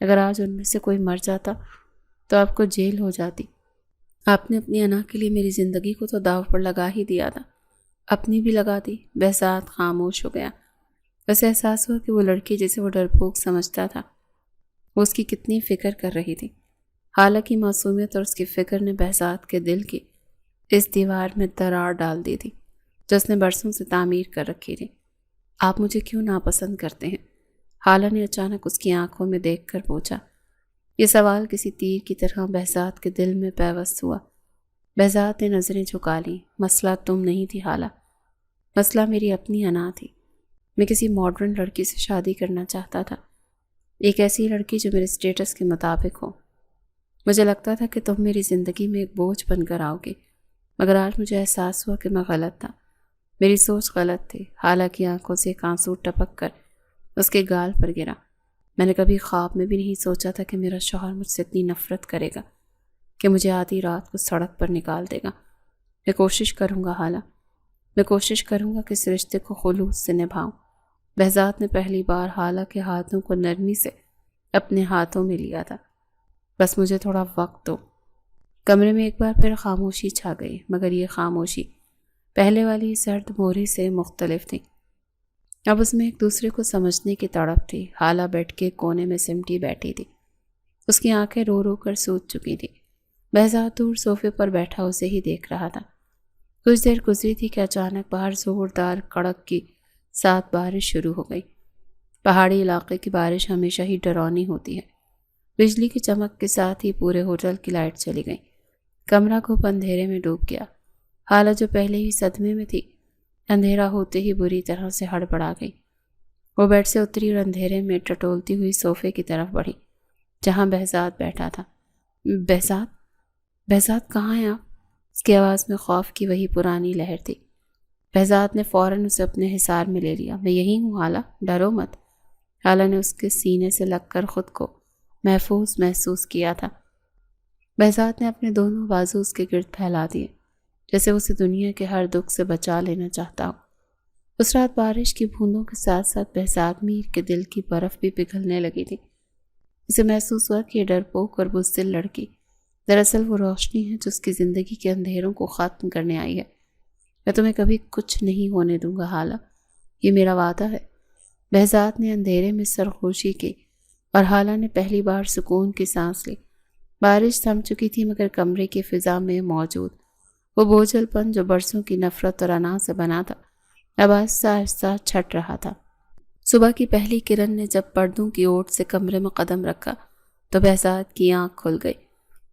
اگر آج ان میں سے کوئی مر جاتا تو آپ کو جیل ہو جاتی۔ آپ نے اپنی انا کے لیے میری زندگی کو تو داؤ پر لگا ہی دیا تھا، اپنی بھی لگا دی۔ بہزاد خاموش ہو گیا۔ اسے احساس ہوا کہ وہ لڑکی جسے وہ ڈرپوک سمجھتا تھا وہ اس کی کتنی فکر کر رہی تھی۔ حالہ کی معصومیت اور اس کی فکر نے بہزاد کے دل کی اس دیوار میں دراڑ ڈال دی تھی جو اس نے برسوں سے تعمیر کر رکھی تھی۔ آپ مجھے کیوں ناپسند کرتے ہیں؟ حالہ نے اچانک اس کی آنکھوں میں دیکھ کر پوچھا۔ یہ سوال کسی تیر کی طرح بہزاد کے دل میں پیوست ہوا۔ بہزاد نے نظریں جھکا لیں۔ مسئلہ تم نہیں تھی حالہ، مسئلہ میری اپنی انا تھی۔ میں کسی ماڈرن لڑکی سے شادی کرنا چاہتا تھا، ایک ایسی لڑکی جو میرے سٹیٹس کے مطابق ہو۔ مجھے لگتا تھا کہ تم میری زندگی میں ایک بوجھ بن کر آؤ گے مگر آج مجھے احساس ہوا کہ میں غلط تھا، میری سوچ غلط تھی۔ حالہ کی آنکھوں سے ایک آنسو ٹپک کر اس کے گال پر گرا۔ میں نے کبھی خواب میں بھی نہیں سوچا تھا کہ میرا شوہر مجھ سے اتنی نفرت کرے گا کہ مجھے آدھی رات کو سڑک پر نکال دے گا۔ میں کوشش کروں گا حالہ، میں کوشش کروں گا کہ اس رشتے کو خلوص سے نبھاؤں۔ بہزاد نے پہلی بار حالہ کے ہاتھوں کو نرمی سے اپنے ہاتھوں میں لیا تھا۔ بس مجھے تھوڑا وقت دو۔ کمرے میں ایک بار پھر خاموشی چھا گئی مگر یہ خاموشی پہلے والی سرد موری سے مختلف تھی۔ اب اس میں ایک دوسرے کو سمجھنے کی تڑپ تھی۔ حالہ بیٹھ کے کونے میں سمٹی بیٹھی تھی، اس کی آنکھیں رو رو کر سوج چکی تھی۔ بہزاد دور صوفے پر بیٹھا اسے ہی دیکھ رہا تھا۔ کچھ دیر گزری تھی کہ اچانک باہر زوردار کڑک کی ساتھ بارش شروع ہو گئی۔ پہاڑی علاقے کی بارش ہمیشہ ہی ڈراؤنی ہوتی ہے۔ بجلی کی چمک کے ساتھ ہی پورے ہوٹل کی لائٹ چلی گئی۔ کمرہ گھپ اندھیرے میں ڈوب گیا۔ حالہ جو پہلے ہی صدمے میں تھی اندھیرا ہوتے ہی بری طرح سے ہڑبڑا گئی۔ وہ بیڈ سے اتری اور اندھیرے میں ٹٹولتی ہوئی صوفے کی طرف بڑھی جہاں بہزاد بیٹھا تھا۔ بہزاد کہاں ہیں آپ؟ اس کی آواز میں خوف کی وہی پرانی لہر تھی۔ بہزاد نے فوراً اسے اپنے حصار میں لے لیا۔ میں یہی ہوں حالہ، ڈرو مت۔ حالہ نے اس کے سینے سے لگ کر خود کو محفوظ محسوس کیا تھا۔ بہزاد نے اپنے دونوں بازو اس کے گرد پھیلا دیے، جیسے اسے دنیا کے ہر دکھ سے بچا لینا چاہتا ہو۔ اس رات بارش کی بوندوں کے ساتھ ساتھ بہزاد میر کے دل کی برف بھی پگھلنے لگی تھی۔ اسے محسوس ہوا کہ یہ ڈرپوک اور بزدل لڑکی دراصل وہ روشنی ہے جو اس کی زندگی کے اندھیروں کو ختم کرنے آئی ہے۔ میں تمہیں کبھی کچھ نہیں ہونے دوں گا حالہ، یہ میرا وعدہ ہے۔ بہزاد نے اندھیرے میں سرخوشی کی اور حالہ نے پہلی بار سکون کی سانس لی۔ بارش تھم چکی تھی مگر کمرے کی فضا میں موجود وہ بوجھل پن جو برسوں کی نفرت اور انا سے بنا تھا اب آہستہ آہستہ چھٹ رہا تھا۔ صبح کی پہلی کرن نے جب پردوں کی اوٹ سے کمرے میں قدم رکھا تو بہزاد کی آنکھ کھل گئی۔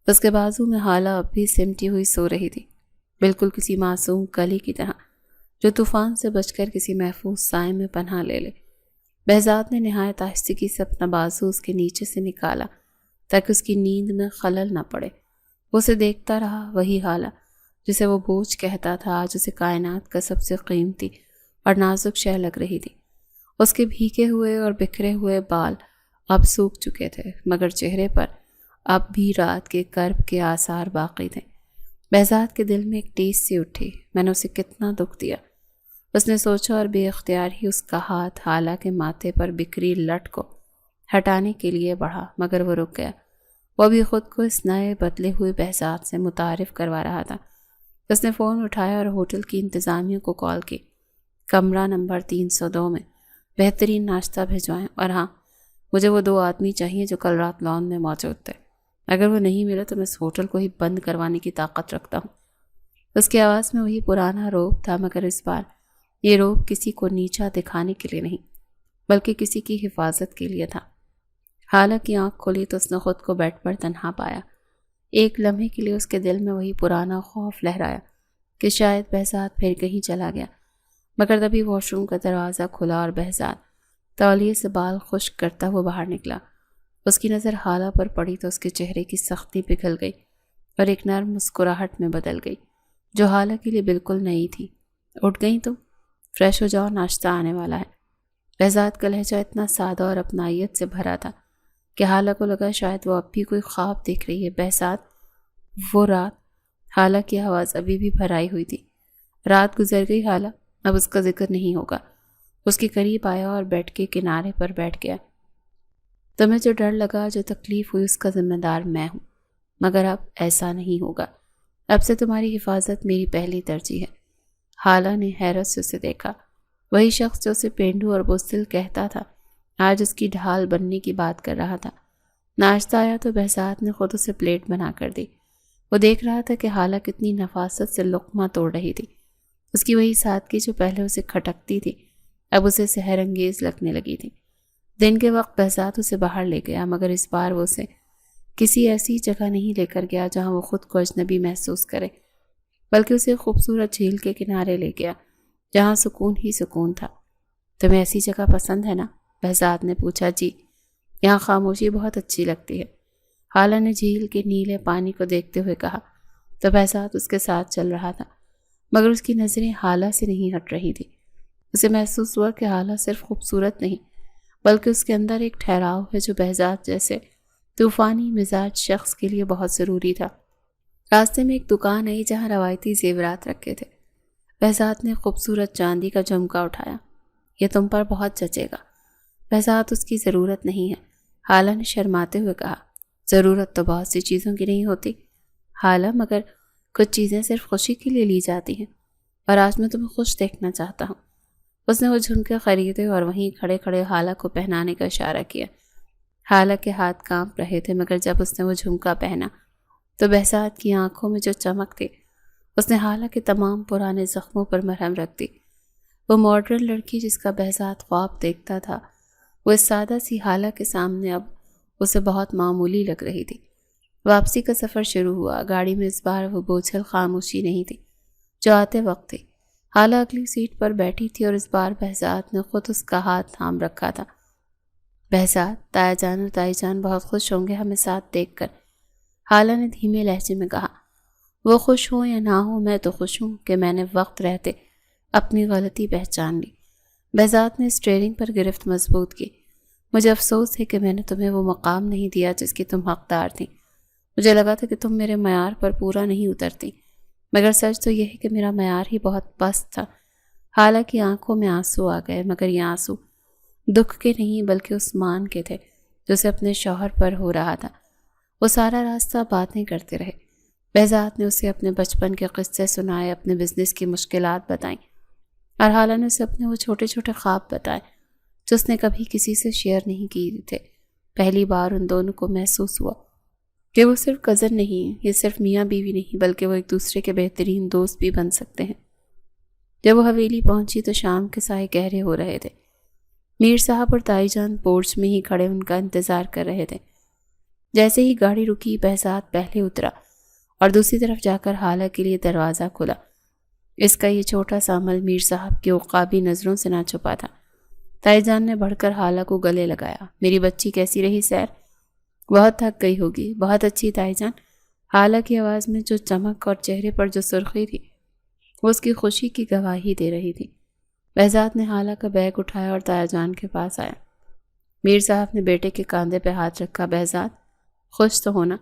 اس کے بازو میں حالہ اب بھی سمٹی ہوئی سو رہی تھی، بالکل کسی معصوم کلی کی طرح جو طوفان سے بچ کر کسی محفوظ سائے میں پناہ لے لے۔ بہزاد نے نہایت آہستگی سے اپنا بازو اس کے نیچے سے نکالا تاکہ اس کی نیند میں خلل نہ پڑے۔ وہ اسے دیکھتا رہا، وہی حالہ جسے وہ بوجھ کہتا تھا آج اسے کائنات کا سب سے قیمتی اور نازک شے لگ رہی تھی۔ اس کے بھیگے ہوئے اور بکھرے ہوئے بال اب سوکھ چکے تھے مگر چہرے پر اب بھی رات کے کرب کے آثار باقی تھے۔ بہزاد کے دل میں ایک ٹیس سی اٹھی، میں نے اسے کتنا دکھ دیا۔ اس نے سوچا اور بے اختیار ہی اس کا ہاتھ حالہ کے ماتھے پر بکھری لٹ کو ہٹانے کے لیے بڑھا مگر وہ رک گیا۔ وہ بھی خود کو اس نئے بدلے ہوئے بہزاد سے متعارف کروا رہا تھا۔ اس نے فون اٹھایا اور ہوٹل کی انتظامیہ کو کال کی، کمرہ نمبر 302 میں بہترین ناشتہ بھیجوائیں، اور ہاں مجھے وہ 2 آدمی چاہیے جو کل رات لان میں موجود تھے۔ اگر وہ نہیں ملے تو میں اس ہوٹل کو ہی بند کروانے کی طاقت رکھتا ہوں۔ اس کی آواز میں وہی پرانا روب تھا مگر اس بار یہ روب کسی کو نیچا دکھانے کے لیے نہیں بلکہ کسی کی حفاظت کے لیے تھا۔ حالہ کی آنکھ کھلی تو اس نے خود کو بیڈ پر تنہا پایا۔ ایک لمحے کے لیے اس کے دل میں وہی پرانا خوف لہرایا کہ شاید بہزاد پھر کہیں چلا گیا، مگر تبھی واش روم کا دروازہ کھلا اور بہزاد تولیے سے بال خشک کرتا ہوا باہر نکلا۔ اس کی نظر حالہ پر پڑی تو اس کے چہرے کی سختی پگھل گئی اور ایک نرم مسکراہٹ میں بدل گئی جو حالہ کے لیے بالکل نئی تھی۔ اٹھ گئی تم؟ فریش ہو جاؤ، ناشتہ آنے والا ہے۔ بہزاد کا لہجہ اتنا سادہ اور اپنائیت سے بھرا تھا کہ حالہ کو لگا شاید وہ اب بھی کوئی خواب دیکھ رہی ہے۔ بہزاد، وہ رات، حالہ کی آواز ابھی بھی بھرائی ہوئی تھی۔ رات گزر گئی حالہ، اب اس کا ذکر نہیں ہوگا۔ اس کے قریب آیا اور بیڈ کے کنارے پر بیٹھ گیا۔ تمہیں جو ڈر لگا، جو تکلیف ہوئی، اس کا ذمہ دار میں ہوں، مگر اب ایسا نہیں ہوگا۔ اب سے تمہاری حفاظت میری پہلی ترجیح ہے۔ حالہ نے حیرت سے اسے دیکھا۔ وہی شخص جو اسے پینڈو اور بزدل کہتا تھا آج اس کی ڈھال بننے کی بات کر رہا تھا۔ ناشتہ آیا تو بہزاد نے خود اسے پلیٹ بنا کر دی۔ وہ دیکھ رہا تھا کہ حالہ کتنی نفاست سے لقمہ توڑ رہی تھی۔ اس کی وہی سادگی جو پہلے اسے کھٹکتی تھی اب اسے سحر انگیز لگنے لگی تھی۔ دن کے وقت بہزاد اسے باہر لے گیا مگر اس بار وہ اسے کسی ایسی جگہ نہیں لے کر گیا جہاں وہ خود کو اجنبی محسوس کرے، بلکہ اسے خوبصورت جھیل کے کنارے لے گیا جہاں سکون ہی سکون تھا۔ تمہیں ایسی جگہ پسند ہے نا؟ بہزاد نے پوچھا۔ جی، یہاں خاموشی بہت اچھی لگتی ہے، حالہ نے جھیل کے نیلے پانی کو دیکھتے ہوئے کہا۔ تو بہزاد اس کے ساتھ چل رہا تھا مگر اس کی نظریں حالہ سے نہیں ہٹ رہی تھی۔ اسے محسوس ہوا کہ حالہ صرف خوبصورت نہیں بلکہ اس کے اندر ایک ٹھہراؤ ہے جو بہزاد جیسے طوفانی مزاج شخص کے لیے بہت ضروری تھا۔ راستے میں ایک دکان آئی جہاں روایتی زیورات رکھے تھے۔ بہزاد نے خوبصورت چاندی کا جھمکا اٹھایا۔ یہ تم پر بہت جچے گا۔ بہزاد، اس کی ضرورت نہیں ہے، حالہ نے شرماتے ہوئے کہا۔ ضرورت تو بہت سی چیزوں کی نہیں ہوتی حالہ، مگر کچھ چیزیں صرف خوشی کے لیے لی جاتی ہیں، اور آج میں تمہیں خوش دیکھنا چاہتا ہوں۔ اس نے وہ جھمکے خریدے اور وہیں کھڑے کھڑے حالہ کو پہنانے کا اشارہ کیا۔ حالہ کے ہاتھ کانپ رہے تھے مگر جب اس نے وہ جھمکا پہنا تو بہزاد کی آنکھوں میں جو چمک تھی اس نے حالہ کے تمام پرانے زخموں پر مرہم رکھ دی۔ وہ ماڈرن لڑکی جس کا بہزاد خواب دیکھتا تھا وہ اس سادہ سی حالہ کے سامنے اب اسے بہت معمولی لگ رہی تھی۔ واپسی کا سفر شروع ہوا۔ گاڑی میں اس بار وہ بوجھل خاموشی نہیں تھی جو آتے وقت تھی۔ حالہ اگلی سیٹ پر بیٹھی تھی اور اس بار بہزاد نے خود اس کا ہاتھ تھام رکھا تھا۔ بہزاد، تایا جان اور تائی جان بہت خوش ہوں گے ہمیں ساتھ دیکھ کر، حالہ نے دھیمے لہجے میں کہا۔ وہ خوش ہوں یا نہ ہوں، میں تو خوش ہوں کہ میں نے وقت رہتے اپنی غلطی پہچان لی۔ بہزاد نے اسٹیئرنگ پر گرفت مضبوط کی۔ مجھے افسوس ہے کہ میں نے تمہیں وہ مقام نہیں دیا جس کی تم حقدار تھی۔ مجھے لگا تھا کہ تم میرے معیار پر پورا نہیں اترتی، مگر سچ تو یہ ہے کہ میرا معیار ہی بہت پست تھا۔ حالانکہ آنکھوں میں آنسو آ گئے، مگر یہ آنسو دکھ کے نہیں بلکہ عثمان کے تھے جو اسے اپنے شوہر پر ہو رہا تھا۔ وہ سارا راستہ باتیں کرتے رہے۔ بہزاد نے اسے اپنے بچپن کے قصے سنائے، اپنے بزنس کی مشکلات بتائیں، اور حالہ نے اسے اپنے وہ چھوٹے چھوٹے خواب بتائے جو اس نے کبھی کسی سے شیئر نہیں کیے تھے۔ پہلی بار ان دونوں کو محسوس ہوا کہ وہ صرف کزن نہیں، یہ صرف میاں بیوی نہیں، بلکہ وہ ایک دوسرے کے بہترین دوست بھی بن سکتے ہیں۔ جب وہ حویلی پہنچی تو شام کے سائے گہرے ہو رہے تھے۔ میر صاحب اور تائی جان پورچ میں ہی کھڑے ان کا انتظار کر رہے تھے۔ جیسے ہی گاڑی رکی، بہزاد پہلے اترا اور دوسری طرف جا کر حالہ کے لیے دروازہ کھلا۔ اس کا یہ چھوٹا سا عمل میر صاحب کی عقابی نظروں سے نہ چھپا تھا۔ تائی جان نے بڑھ کر حالہ کو گلے لگایا۔ میری بچی کیسی رہی سیر؟ بہت تھک گئی ہوگی۔ بہت اچھی تائی جان۔ حالہ کی آواز میں جو چمک اور چہرے پر جو سرخی تھی وہ اس کی خوشی کی گواہی دے رہی تھی۔ بہزاد نے حالہ کا بیگ اٹھایا اور تائی جان کے پاس آیا۔ میر صاحب نے بیٹے کے کاندھے پہ ہاتھ رکھا۔ بہزاد، خوش تو ہونا؟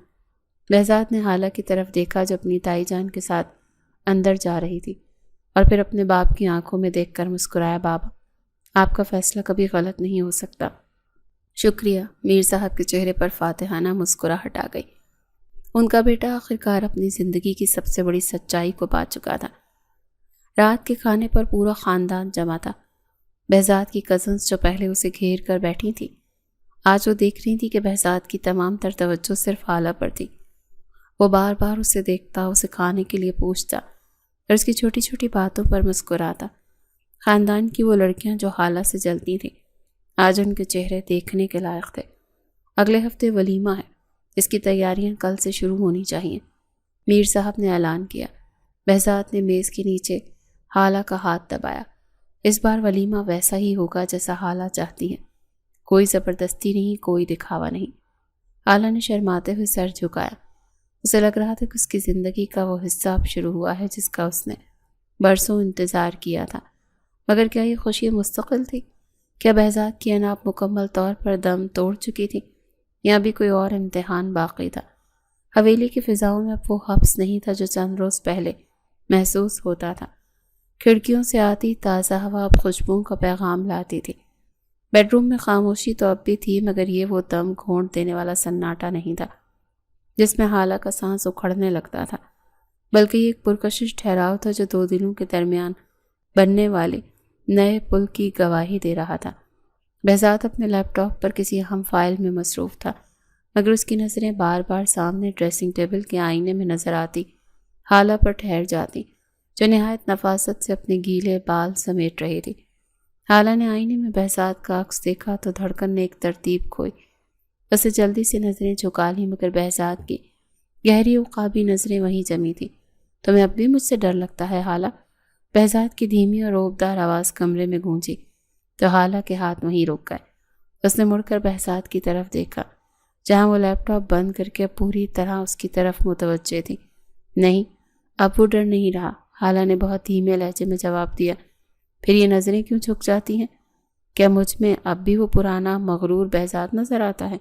بہزاد نے حالہ کی طرف دیکھا جو اپنی تائی جان کے ساتھ اندر جا رہی تھی، اور پھر اپنے باپ کی آنکھوں میں دیکھ کر مسکرایا۔ بابا، آپ کا فیصلہ کبھی غلط نہیں ہو سکتا۔ شکریہ۔ میر صاحب کے چہرے پر فاتحانہ مسکراہٹ آ گئی۔ ان کا بیٹا آخرکار اپنی زندگی کی سب سے بڑی سچائی کو پا چکا تھا۔ رات کے کھانے پر پورا خاندان جمع تھا۔ بہزاد کی کزنز جو پہلے اسے گھیر کر بیٹھی تھی، آج وہ دیکھ رہی تھی کہ بہزاد کی تمام تر توجہ صرف حالہ پر تھی۔ وہ بار بار اسے دیکھتا، اسے کھانے کے لیے پوچھتا اور اس کی چھوٹی چھوٹی باتوں پر مسکراتا۔ خاندان کی وہ لڑکیاں جو حالہ سے جلتی تھیں، آج ان کے چہرے دیکھنے کے لائق تھے۔ اگلے ہفتے ولیمہ ہے، اس کی تیاریاں کل سے شروع ہونی چاہیے، میر صاحب نے اعلان کیا۔ بہزاد نے میز کے نیچے حالہ کا ہاتھ دبایا۔ اس بار ولیمہ ویسا ہی ہوگا جیسا حالہ چاہتی ہے، کوئی زبردستی نہیں، کوئی دکھاوا نہیں۔ حالہ نے شرماتے ہوئے سر جھکایا۔ اسے لگ رہا تھا کہ اس کی زندگی کا وہ حصہ اب شروع ہوا ہے جس کا اس نے برسوں انتظار کیا تھا۔ مگر کیا یہ خوشی مستقل تھی؟ کیا بہزاد کی اناپ مکمل طور پر دم توڑ چکی تھی، یا بھی کوئی اور امتحان باقی تھا؟ حویلی کی فضاؤں میں اب وہ حبس نہیں تھا جو چند روز پہلے محسوس ہوتا تھا۔ کھڑکیوں سے آتی تازہ ہوا اب خوشبوؤں کا پیغام لاتی تھی۔ بیڈ روم میں خاموشی تو اب بھی تھی، مگر یہ وہ دم گھونٹ دینے والا سناٹا نہیں تھا جس میں حالہ کا سانس اکھڑنے لگتا تھا، بلکہ یہ ایک پرکشش ٹھہراؤ تھا جو دو دلوں کے درمیان بننے والے نئے پل کی گواہی دے رہا تھا۔ بہزاد اپنے لیپ ٹاپ پر کسی اہم فائل میں مصروف تھا، مگر اس کی نظریں بار بار سامنے ڈریسنگ ٹیبل کے آئینے میں نظر آتی حالہ پر ٹھہر جاتی، جو نہایت نفاست سے اپنے گیلے بال سمیٹ رہی تھی۔ حالہ نے آئینے میں بہزاد کا عکس دیکھا تو دھڑکن نے ایک ترتیب کھوئی۔ اسے جلدی سے نظریں جھکا لی، مگر بہزاد کی گہری عقابی نظریں وہیں جمی تھی۔ تمہیں اب بھی مجھ سے ڈر لگتا ہے حالہ؟ بہزاد کی دھیمی اور عوبدار آواز کمرے میں گونجی تو حالہ کے ہاتھ وہیں رک گئے۔ اس نے مڑ کر بہزاد کی طرف دیکھا جہاں وہ لیپ ٹاپ بند کر کے پوری طرح اس کی طرف متوجہ تھی۔ نہیں، اب وہ ڈر نہیں رہا، حالہ نے بہت دھیمے لہجے میں جواب دیا۔ پھر یہ نظریں کیوں جھک جاتی ہیں؟ کیا مجھ میں اب بھی وہ پرانا مغرور بہزاد نظر آتا ہے؟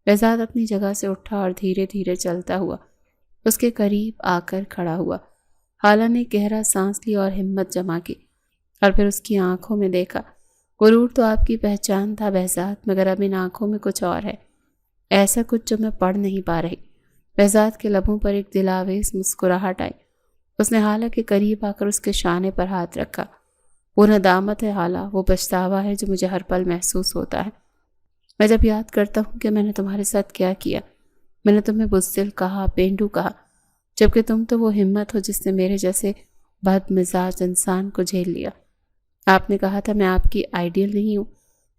بہزاد اپنی جگہ سے اٹھا اور دھیرے دھیرے چلتا ہوا اس کے قریب آ کر کھڑا ہوا۔ حالہ نے گہرا سانس لی اور ہمت جمع کی، اور پھر اس کی آنکھوں میں دیکھا۔ غرور تو آپ کی پہچان تھا بہزاد، مگر اب ان آنکھوں میں کچھ اور ہے، ایسا کچھ جو میں پڑھ نہیں پا رہی۔ بہزاد کے لبوں پر ایک دلاویز مسکراہٹ آئی۔ اس نے حالہ کے قریب آ کر اس کے شانے پر ہاتھ رکھا۔ وہ ندامت ہے حالہ، وہ پچھتاوا ہے جو مجھے ہر پل محسوس ہوتا ہے۔ میں جب یاد کرتا ہوں کہ میں نے تمہارے ساتھ کیا کیا، میں نے تمہیں بزدل کہا، پینڈو کہا، جبکہ تم تو وہ ہمت ہو جس نے میرے جیسے بد مزاج انسان کو جھیل لیا۔ آپ نے کہا تھا میں آپ کی آئیڈیل نہیں ہوں۔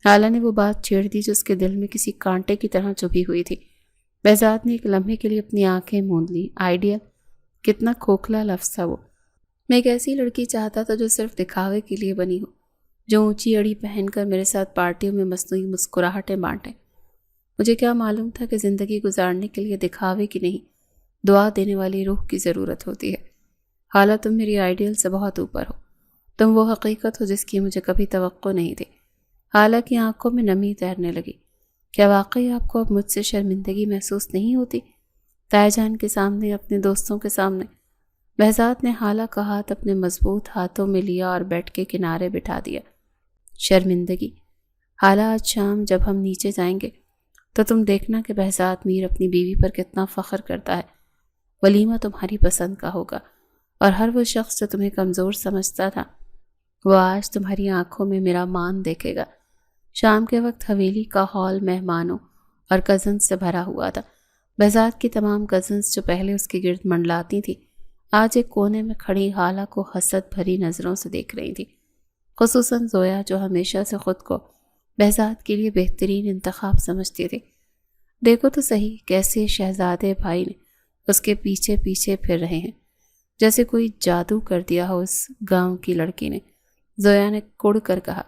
حالہ نے وہ بات چھیڑ دی جو اس کے دل میں کسی کانٹے کی طرح چبھی ہوئی تھی۔ بہزاد نے ایک لمحے کے لیے اپنی آنکھیں موند لی۔ آئیڈیل؟ کتنا کھوکھلا لفظ تھا وہ۔ میں ایک ایسی لڑکی چاہتا تھا جو صرف دکھاوے کے لیے بنی ہو، جو اونچی اڑی پہن کر میرے ساتھ پارٹیوں میں مصنوعی مسکراہٹیں بانٹے۔ مجھے کیا معلوم تھا کہ زندگی گزارنے کے لیے دکھاوے کی نہیں، دعا دینے والی روح کی ضرورت ہوتی ہے۔ حالہ تم میری آئیڈیل سے بہت اوپر ہو، تم وہ حقیقت ہو جس کی مجھے کبھی توقع نہیں تھی۔ حالہ کی آنکھوں میں نمی تیرنے لگی۔ کیا واقعی آپ کو اب مجھ سے شرمندگی محسوس نہیں ہوتی؟ تایا جان کے سامنے، اپنے دوستوں کے سامنے؟ بہزاد نے حالہ کا ہاتھ اپنے مضبوط ہاتھوں میں لیا اور بیڈ کے کنارے بٹھا دیا۔ شرمندگی؟ حالہ آج شام جب ہم نیچے جائیں گے تو تم دیکھنا کہ بہزاد میر اپنی بیوی پر کتنا فخر کرتا ہے۔ ولیمہ تمہاری پسند کا ہوگا اور ہر وہ شخص جو تمہیں کمزور سمجھتا تھا وہ آج تمہاری آنکھوں میں میرا مان دیکھے گا۔ شام کے وقت حویلی کا ہال مہمانوں اور کزنز سے بھرا ہوا تھا۔ بہزاد کی تمام کزنز جو پہلے اس کے گرد منڈلاتی تھیں آج ایک کونے میں کھڑی حالہ کو حسد بھری نظروں سے دیکھ رہی تھی، خصوصاً زویا جو ہمیشہ سے خود کو بہزاد کے لیے بہترین انتخاب سمجھتی تھی۔ دیکھو تو صحیح کیسے شہزادے بھائی نے اس کے پیچھے پیچھے پھر رہے ہیں، جیسے کوئی جادو کر دیا ہو اس گاؤں کی لڑکی نے، زویا نے کڑ کر کہا۔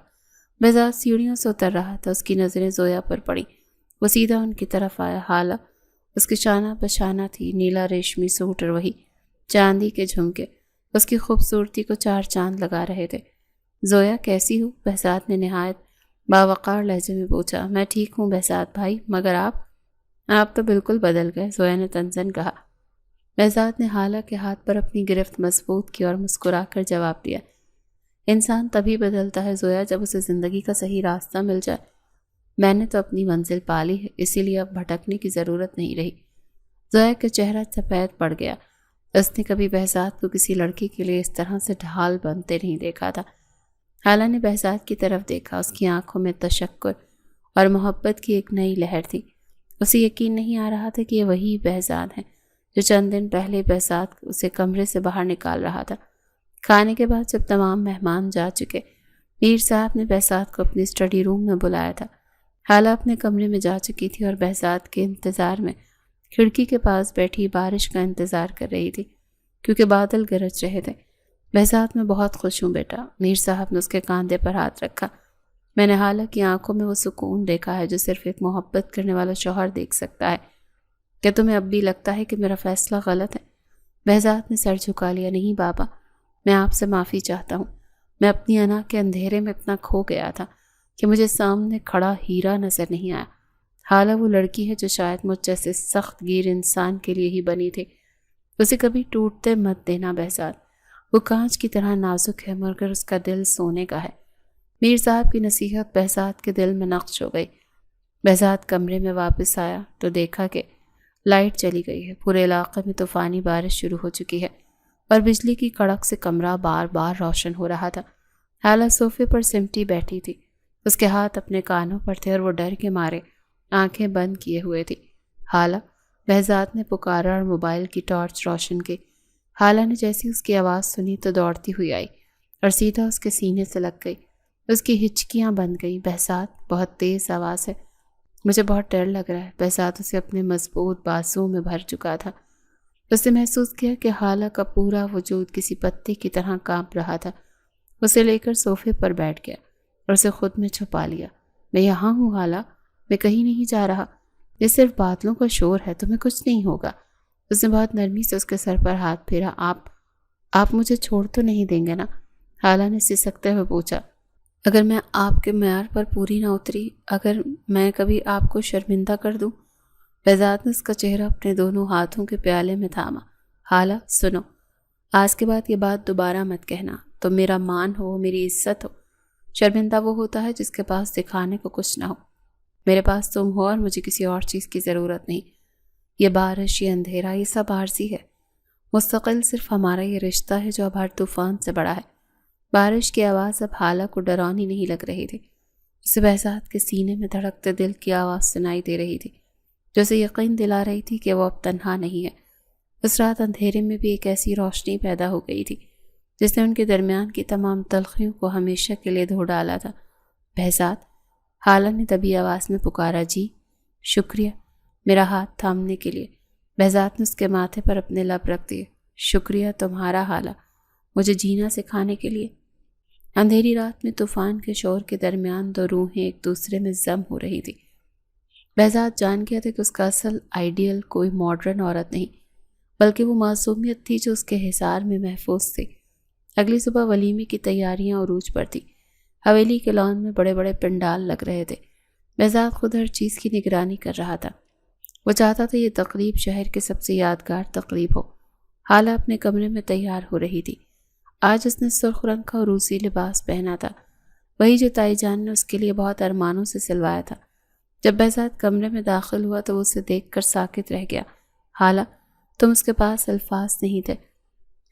بہزاد سیڑھیوں سے اتر رہا تھا، اس کی نظریں زویا پر پڑیں، وہ سیدھا ان کی طرف آیا۔ حالہ اس کے شانہ بشانہ تھی، نیلا ریشمی سوٹ اور وہی چاندی کے جھمکے اس کی خوبصورتی کو چار چاند لگا رہے تھے۔ زویا کیسی ہو؟ بہزاد نے نہایت باوقار لہجے میں پوچھا۔ میں ٹھیک ہوں بہزاد بھائی، مگر آپ تو بالکل بدل گئے، زویا نے تنزن کہا۔ بہزاد نے حالہ کے ہاتھ پر اپنی گرفت مضبوط کی اور مسکرا کر جواب دیا، انسان تبھی بدلتا ہے زویا جب اسے زندگی کا صحیح راستہ مل جائے۔ میں نے تو اپنی منزل پا لی ہے، اسی لیے اب بھٹکنے کی ضرورت نہیں رہی۔ زویا کا چہرہ سفید پڑ گیا، اس نے کبھی بہزاد کو کسی لڑکی کے لیے اس طرح سے ڈھال بنتے نہیں دیکھا تھا۔ حالہ نے بہزاد کی طرف دیکھا، اس کی آنکھوں میں تشکر اور محبت کی ایک نئی لہر تھی۔ اسے یقین نہیں آ رہا تھا کہ یہ وہی بہزاد ہے جو چند دن پہلے بہزاد اسے کمرے سے باہر نکال رہا تھا۔ کھانے کے بعد جب تمام مہمان جا چکے، میر صاحب نے بہزاد کو اپنی اسٹڈی روم میں بلایا تھا۔ حالہ اپنے کمرے میں جا چکی تھی اور بہزاد کے انتظار میں کھڑکی کے پاس بیٹھی بارش کا انتظار کر رہی تھی، کیونکہ بادل گرج رہے تھے۔ بہزاد میں بہت خوش ہوں بیٹا، میر صاحب نے اس کے کاندھے پر ہاتھ رکھا۔ میں نے حالہ کی آنکھوں میں وہ سکون دیکھا ہے جو صرف ایک محبت کرنے والا شوہر دیکھ سکتا ہے۔ کیا تمہیں اب بھی لگتا ہے کہ میرا فیصلہ غلط ہے؟ بہزاد نے سر جھکا لیا۔ نہیں بابا، میں آپ سے معافی چاہتا ہوں، میں اپنی انا کے اندھیرے میں اتنا کھو گیا تھا کہ مجھے سامنے کھڑا ہیرا نظر نہیں آیا۔ حالہ وہ لڑکی ہے جو شاید مجھ جیسے سخت گیر انسان کے لیے ہی بنی تھی۔ اسے کبھی ٹوٹتے مت دینا بہزاد، وہ کانچ کی طرح نازک ہے مگر اس کا دل سونے کا ہے۔ میر صاحب کی نصیحت بہزاد کے دل میں نقش ہو گئی۔ بہزاد کمرے میں واپس آیا تو دیکھا کہ لائٹ چلی گئی ہے، پورے علاقے میں طوفانی بارش شروع ہو چکی ہے اور بجلی کی کڑک سے کمرہ بار بار روشن ہو رہا تھا۔ حالہ صوفے پر سمٹی بیٹھی تھی، اس کے ہاتھ اپنے کانوں پر تھے اور وہ ڈر کے مارے آنکھیں بند کیے ہوئے تھی۔ حالہ، بہزاد نے پکارا اور موبائل کی ٹارچ روشن کی۔ حالہ نے جیسی اس کی آواز سنی تو دوڑتی ہوئی آئی اور سیدھا اس کے سینے سے لگ گئی۔ اس کی ہچکیاں بند گئیں۔ بہزاد، بہت تیز آواز ہے، مجھے بہت ڈر لگ رہا ہے۔ بہزاد اسے اپنے مضبوط بازوؤں میں بھر چکا تھا۔ اس نے محسوس کیا کہ حالہ کا پورا وجود کسی پتے کی طرح کانپ رہا تھا۔ اسے لے کر صوفے پر بیٹھ گیا اور اسے خود میں چھپا لیا۔ میں یہاں ہوں حالہ، میں کہیں نہیں جا رہا، یہ صرف بادلوں کا شور ہے، تمہیں کچھ نہیں ہوگا۔ اس نے بہت نرمی سے اس کے سر پر ہاتھ پھیرا۔ آپ مجھے چھوڑ تو نہیں دیں گے نا؟ حالہ نے سسکتے ہوئے پوچھا۔ اگر میں آپ کے معیار پر پوری نہ اتری، اگر میں کبھی آپ کو شرمندہ کر دوں؟ بہزاد نے اس کا چہرہ اپنے دونوں ہاتھوں کے پیالے میں تھاما۔ حالہ سنو، آج کے بعد یہ بات دوبارہ مت کہنا، تم میرا مان ہو، میری عزت ہو۔ شرمندہ وہ ہوتا ہے جس کے پاس دکھانے کو کچھ نہ ہو۔ میرے پاس تم ہو اور مجھے کسی اور چیز کی ضرورت نہیں۔ یہ بارش، یہ اندھیرا، یہ سب عارضی ہے، مستقل صرف ہمارا یہ رشتہ ہے جو اب ہر طوفان سے بڑا ہے۔ بارش کی آواز اب حالہ کو ڈرانی نہیں لگ رہی تھی، اسے بہزاد کے سینے میں دھڑکتے دل کی آواز سنائی دے رہی تھی جو اسے یقین دلا رہی تھی کہ وہ اب تنہا نہیں ہے۔ اس رات اندھیرے میں بھی ایک ایسی روشنی پیدا ہو گئی تھی جس نے ان کے درمیان کی تمام تلخیوں کو ہمیشہ کے لیے دھو ڈالا تھا۔ بہزاد، حالہ نے دبی آواز میں پکارا۔ جی، شکریہ میرا ہاتھ تھامنے کے لیے۔ بہزاد نے اس کے ماتھے پر اپنے لب رکھ دیے۔ شکریہ تمہارا حالہ، مجھے جینا سکھانے کے لیے۔ اندھیری رات میں طوفان کے شور کے درمیان دو روحیں ایک دوسرے میں ضم ہو رہی تھی۔ بہزاد جان گیا تھا کہ اس کا اصل آئیڈیل کوئی ماڈرن عورت نہیں، بلکہ وہ معصومیت تھی جو اس کے حصار میں محفوظ تھی۔ اگلی صبح ولیمے کی تیاریاں عروج پر تھی۔ حویلی کے لان میں بڑے بڑے پنڈال لگ رہے تھے۔ بہزاد خود ہر چیز کی نگرانی کر رہا تھا۔ وہ چاہتا تھا یہ تقریب شہر کے سب سے یادگار تقریب ہو۔ حالہ اپنے کمرے میں تیار ہو رہی تھی۔ آج اس نے سرخ رنگ کا عروسی لباس پہنا تھا، وہی جو تائی جان نے اس کے لیے بہت ارمانوں سے سلوایا تھا۔ جب بہزاد کمرے میں داخل ہوا تو وہ اسے دیکھ کر ساکت رہ گیا۔ حالہ، تم اس کے پاس الفاظ نہیں تھے۔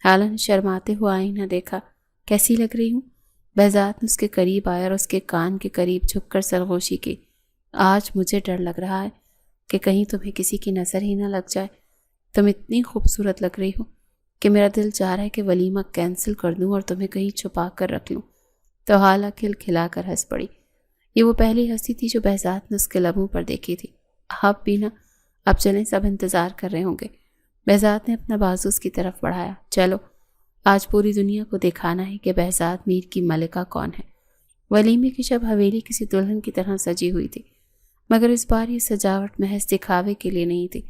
حالہ نے شرماتے ہوئے آئینہ دیکھا۔ کیسی لگ رہی ہوں؟ بہزاد نے اس کے قریب آیا اور اس کے کان کے قریب جھک کر سرگوشی کی۔ آج مجھے ڈر لگ رہا ہے کہ کہیں تمہیں کسی کی نظر ہی نہ لگ جائے۔ تم اتنی خوبصورت لگ رہی ہو کہ میرا دل چاہ رہا ہے کہ ولیمہ کینسل کر دوں اور تمہیں کہیں چھپا کر رکھ لوں۔ تو حالہ کھل کھلا کر ہنس پڑی۔ یہ وہ پہلی ہنسی تھی جو بہزاد نے اس کے لبوں پر دیکھی تھی۔ آپ بھی نا، اب چلیں، سب انتظار کر رہے ہوں گے۔ بہزاد نے اپنا بازو اس کی طرف بڑھایا۔ چلو، آج پوری دنیا کو دکھانا ہے کہ بہزاد میر کی ملکہ کون ہے۔ ولیمے کی شب حویلی کسی دلہن کی طرح سجی ہوئی تھی، مگر اس بار یہ سجاوٹ محض دکھاوے کے لیے نہیں تھی،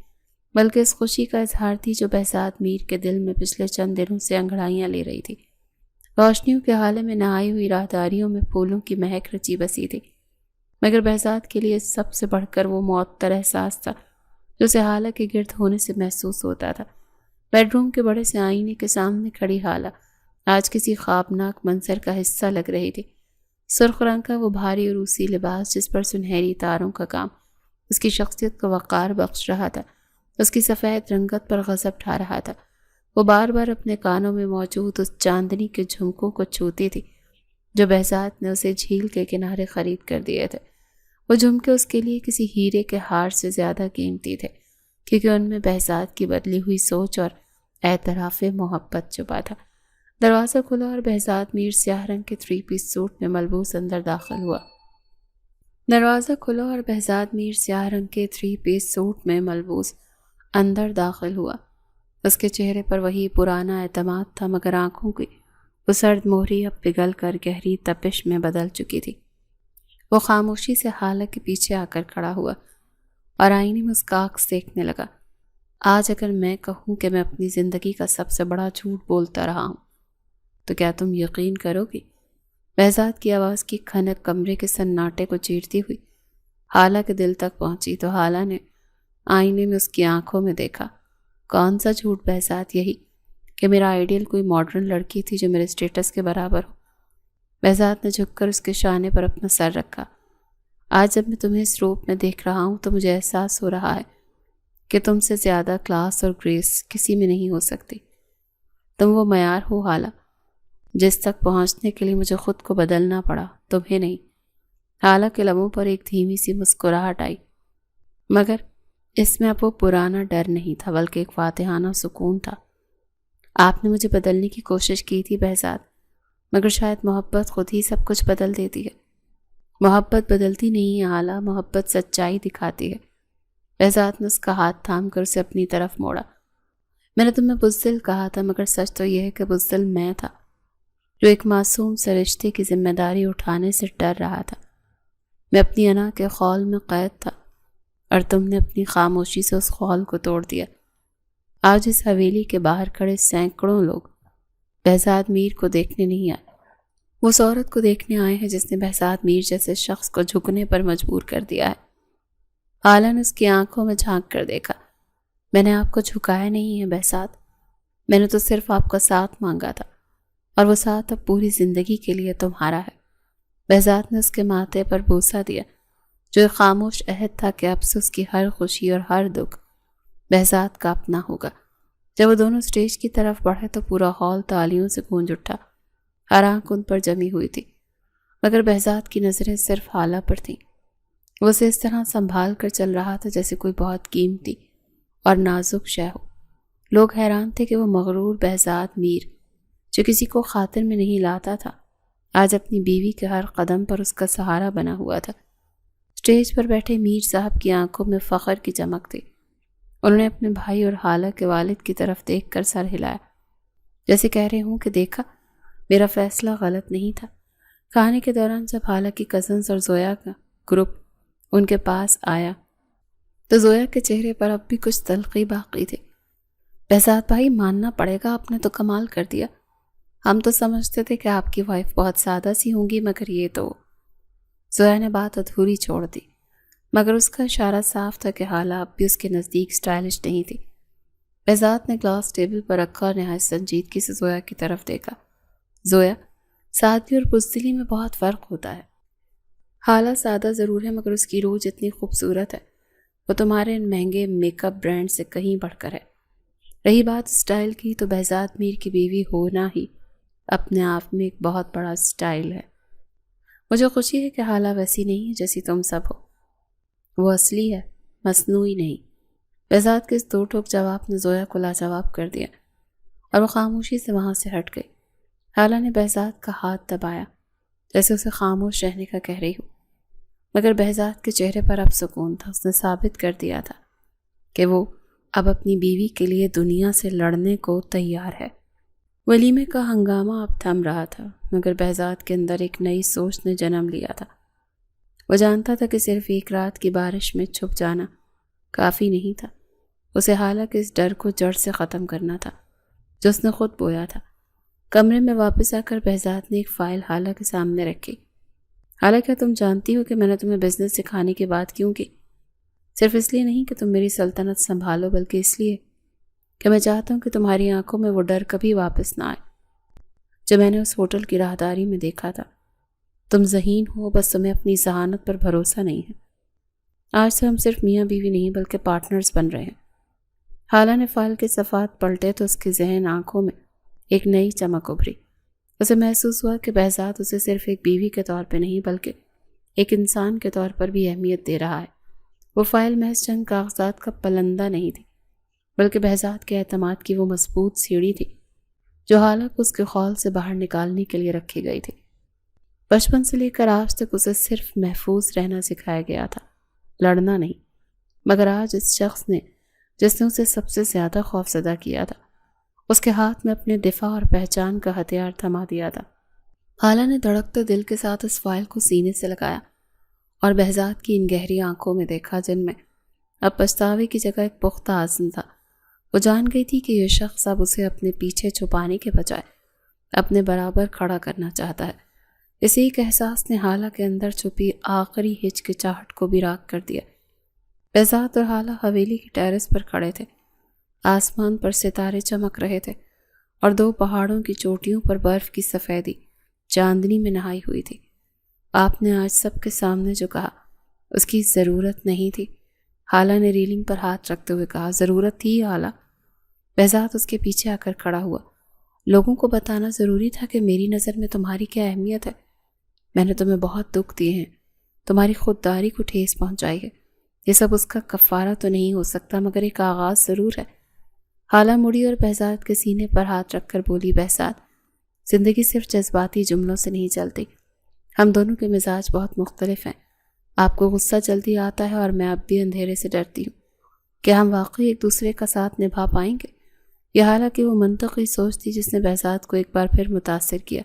بلکہ اس خوشی کا اظہار تھی جو بہزاد میر کے دل میں پچھلے چند دنوں سے انگڑائیاں لے رہی تھی۔ روشنیوں کے حالے میں نہائی ہوئی راہداریوں میں پھولوں کی مہک رچی بسی تھی، مگر بہزاد کے لیے سب سے بڑھ کر وہ معطر احساس تھا جو اسے حالہ کے گرد ہونے سے محسوس ہوتا تھا۔ بیڈ روم کے بڑے سے آئینے کے سامنے کھڑی حالہ آج کسی خوابناک منظر کا حصہ لگ رہی تھی۔ سرخ رنگ کا وہ بھاری عروسی لباس جس پر سنہری تاروں کا کام اس کی شخصیت کو وقار بخش رہا تھا، اس کی سفید رنگت پر غضب ڈھا رہا تھا۔ وہ بار بار اپنے کانوں میں موجود اس چاندنی کے جھمکوں کو چھوتی تھی جو بہزاد نے اسے جھیل کے کنارے خرید کر دیے تھے۔ وہ جھمکے اس کے لیے کسی ہیرے کے ہار سے زیادہ قیمتی تھے، کیونکہ ان میں بہزاد کی بدلی ہوئی سوچ اور اعتراف محبت چھپا تھا۔ دروازہ کھلا اور بہزاد میر سیاہ رنگ کے 3 پیس سوٹ میں ملبوس اندر داخل ہوا۔ دروازہ کھلا اور بہزاد میر سیاہ رنگ کے 3 پیس سوٹ میں ملبوس اندر داخل ہوا۔ اس کے چہرے پر وہی پرانا اعتماد تھا، مگر آنکھوں کی وہ سرد مہری اب پگھل کر گہری تپش میں بدل چکی تھی۔ وہ خاموشی سے حالہ کے پیچھے آ کر کھڑا ہوا اور آئینے میں اس کا عکس دیکھنے لگا۔ آج اگر میں کہوں کہ میں اپنی زندگی کا سب سے بڑا جھوٹ بولتا رہا ہوں تو کیا تم یقین کرو گی؟ بہزاد کی آواز کی کھنک کمرے کے سناٹے کو چیرتی ہوئی حالہ کے دل تک پہنچی تو حالہ نے آئینے میں اس کی آنکھوں میں دیکھا۔ کون سا جھوٹ بہزاد؟ یہی کہ میرا آئیڈیل کوئی ماڈرن لڑکی تھی جو میرے سٹیٹس کے برابر ہو۔ بہزاد نے جھک کر اس کے شانے پر اپنا سر رکھا۔ آج جب میں تمہیں اس روپ میں دیکھ رہا ہوں تو مجھے احساس ہو رہا ہے کہ تم سے زیادہ کلاس اور گریس کسی میں نہیں ہو سکتی۔ تم وہ معیار ہو حالہ جس تک پہنچنے کے لیے مجھے خود کو بدلنا پڑا، تمہیں نہیں۔ حالہ کے لبوں پر ایک دھیمی سی مسکراہٹ آئی، مگر اس میں اب وہ پرانا ڈر نہیں تھا بلکہ ایک فاتحانہ سکون تھا۔ آپ نے مجھے بدلنے کی کوشش کی تھی بہزاد، مگر شاید محبت خود ہی سب کچھ بدل دیتی ہے۔ محبت بدلتی نہیں ہے حالہ، محبت سچائی دکھاتی ہے۔ بہزاد نے اس کا ہاتھ تھام کر اسے اپنی طرف موڑا۔ میں نے تمہیں بزدل کہا تھا، مگر سچ تو یہ ہے کہ بزدل میں تھا جو ایک معصوم سے رشتے کی ذمہ داری اٹھانے سے ڈر رہا تھا۔ میں اپنی انا کے خول میں قید تھا اور تم نے اپنی خاموشی سے اس خول کو توڑ دیا۔ آج اس حویلی کے باہر کھڑے سینکڑوں لوگ بہزاد میر کو دیکھنے نہیں آئے، وہ اس عورت کو دیکھنے آئے ہیں جس نے بہزاد میر جیسے شخص کو جھکنے پر مجبور کر دیا ہے۔ حالہ نے اس کی آنکھوں میں جھانک کر دیکھا۔ میں نے آپ کو جھکایا نہیں ہے بہزاد، میں نے تو صرف آپ کا ساتھ مانگا تھا، اور وہ ساتھ اب پوری زندگی کے لیے تمہارا ہے۔ بہزاد نے اس کے ماتھے پر بوسہ دیا جو ایک خاموش عہد تھا کہ اب سے اس کی ہر خوشی اور ہر دکھ بہزاد کا اپنا ہوگا۔ جب وہ دونوں سٹیج کی طرف بڑھے تو پورا ہال تالیوں سے گونج اٹھا۔ ہر آنکھ ان پر جمی ہوئی تھی، مگر بہزاد کی نظریں صرف حالہ پر تھیں۔ وہ اسے اس طرح سنبھال کر چل رہا تھا جیسے کوئی بہت قیمتی اور نازک شے ہو۔ لوگ حیران تھے کہ وہ مغرور بہزاد میر جو کسی کو خاطر میں نہیں لاتا تھا، آج اپنی بیوی کے ہر قدم پر اس کا سہارا بنا ہوا تھا۔ سٹیج پر بیٹھے میر صاحب کی آنکھوں میں فخر کی چمک تھی۔ انہوں نے اپنے بھائی اور حالہ کے والد کی طرف دیکھ کر سر ہلایا، جیسے کہہ رہے ہوں کہ دیکھا، میرا فیصلہ غلط نہیں تھا۔ کھانے کے دوران جب حالہ کی کزنز اور زویا کا گروپ ان کے پاس آیا تو زویا کے چہرے پر اب بھی کچھ تلخی باقی تھی۔ بہزاد بھائی، ماننا پڑے گا، آپ نے تو کمال کر دیا۔ ہم تو سمجھتے تھے کہ آپ کی وائف بہت سادہ سی ہوں گی، مگر یہ تو… زویا نے بات ادھوری چھوڑ دی۔ مگر اس کا اشارہ صاف تھا کہ حالہ اب بھی اس کے نزدیک اسٹائلش نہیں تھی۔ بہزاد نے گلاس ٹیبل پر رکھا اور نہایت سنجیدگی سے زویا کی طرف دیکھا۔ زویا، سادگی اور بزدلی میں بہت فرق ہوتا ہے۔ حالہ سادہ ضرور ہے مگر اس کی روح جتنی خوبصورت ہے وہ تمہارے ان مہنگے میک اپ برانڈ سے کہیں بڑھ کر ہے۔ رہی بات اسٹائل کی تو بہزاد میر کی بیوی ہونا ہی اپنے آپ میں ایک بہت بڑا اسٹائل ہے۔ مجھے خوشی ہے کہ حالہ ویسی نہیں ہے جیسی تم سب ہو، وہ اصلی ہے، مصنوعی نہیں۔ بہزاد کے اس دو ٹوک جواب نے زویا کو لاجواب کر دیا اور وہ خاموشی سے وہاں سے ہٹ گئی۔ حالہ نے بہزاد کا ہاتھ دبایا جیسے اسے خاموش رہنے کا کہہ رہی ہو، مگر بہزاد کے چہرے پر اب سکون تھا۔ اس نے ثابت کر دیا تھا کہ وہ اب اپنی بیوی کے لیے دنیا سے لڑنے کو تیار ہے۔ ولیمے کا ہنگامہ اب تھم رہا تھا مگر بہزاد کے اندر ایک نئی سوچ نے جنم لیا تھا۔ وہ جانتا تھا کہ صرف ایک رات کی بارش میں چھپ جانا کافی نہیں تھا، اسے حالہ کے اس ڈر کو جڑ سے ختم کرنا تھا جو اس نے خود بویا تھا۔ کمرے میں واپس آ کر بہزاد نے ایک فائل حالہ کے سامنے رکھی۔ حالہ، کیا تم جانتی ہو کہ میں نے تمہیں بزنس سکھانے کی بات کیوں کی؟ صرف اس لیے نہیں کہ تم میری سلطنت سنبھالو، بلکہ اس لیے کہ میں چاہتا ہوں کہ تمہاری آنکھوں میں وہ ڈر کبھی واپس نہ آئے جو میں نے اس ہوٹل کی راہداری میں دیکھا تھا۔ تم ذہین ہو، بس تمہیں اپنی ذہانت پر بھروسہ نہیں ہے۔ آج سے ہم صرف میاں بیوی نہیں بلکہ پارٹنرز بن رہے ہیں۔ حالہ نے فائل کے صفحات پلٹے تو اس کے ذہن آنکھوں میں ایک نئی چمک ابھری۔ اسے محسوس ہوا کہ بہزاد اسے صرف ایک بیوی کے طور پہ نہیں بلکہ ایک انسان کے طور پر بھی اہمیت دے رہا ہے۔ وہ فائل محض چند کاغذات کا پلندہ نہیں تھی بلکہ بہزاد کے اعتماد کی وہ مضبوط سیڑھی تھی جو حالہ کو اس کے خول سے باہر نکالنے کے لیے رکھی گئی تھی۔ بچپن سے لے کر آج تک اسے صرف محفوظ رہنا سکھایا گیا تھا، لڑنا نہیں۔ مگر آج اس شخص نے جس نے اسے سب سے زیادہ خوفزدہ کیا تھا اس کے ہاتھ میں اپنے دفاع اور پہچان کا ہتھیار تھما دیا تھا۔ حالہ نے دھڑکتے دل کے ساتھ اس فائل کو سینے سے لگایا اور بہزاد کی ان گہری آنکھوں میں دیکھا جن میں اب پچھتاوے کی جگہ ایک پختہ عزم تھا۔ وہ جان گئی تھی کہ یہ شخص اب اسے اپنے پیچھے چھپانے کے بجائے اپنے برابر کھڑا کرنا چاہتا ہے۔ اسی ایک احساس نے حالہ کے اندر چھپی آخری ہچکچاہٹ کو بھی راکھ کر دیا۔ بہزاد اور حالہ حویلی کی ٹیرس پر کھڑے تھے۔ آسمان پر ستارے چمک رہے تھے اور دو پہاڑوں کی چوٹیوں پر برف کی سفیدی چاندنی میں نہائی ہوئی تھی۔ آپ نے آج سب کے سامنے جو کہا اس کی ضرورت نہیں تھی۔ حالہ نے ریلنگ پر ہاتھ رکھتے ہوئے کہا، ضرورت تھی حالہ؟ بہزاد اس کے پیچھے آ کر کھڑا ہوا۔ لوگوں کو بتانا ضروری تھا کہ میری نظر میں تمہاری کیا اہمیت ہے۔ میں نے تمہیں بہت دکھ دیے ہیں، تمہاری خودداری کو ٹھیس پہنچائی ہے۔ یہ سب اس کا کفارہ تو نہیں ہو سکتا مگر ایک آغاز ضرور ہے۔ حالہ مڑی اور بہزاد کے سینے پر ہاتھ رکھ کر بولی، بہزاد، زندگی صرف جذباتی جملوں سے نہیں چلتی۔ ہم دونوں کے مزاج بہت مختلف ہیں۔ آپ کو غصہ جلدی آتا ہے اور میں اب بھی اندھیرے سے ڈرتی ہوں۔ کیا ہم واقعی ایک دوسرے کا ساتھ نبھا پائیں گے؟ یہ حالانکہ وہ منطقی سوچ تھی جس نے بہزاد کو ایک بار پھر متاثر کیا۔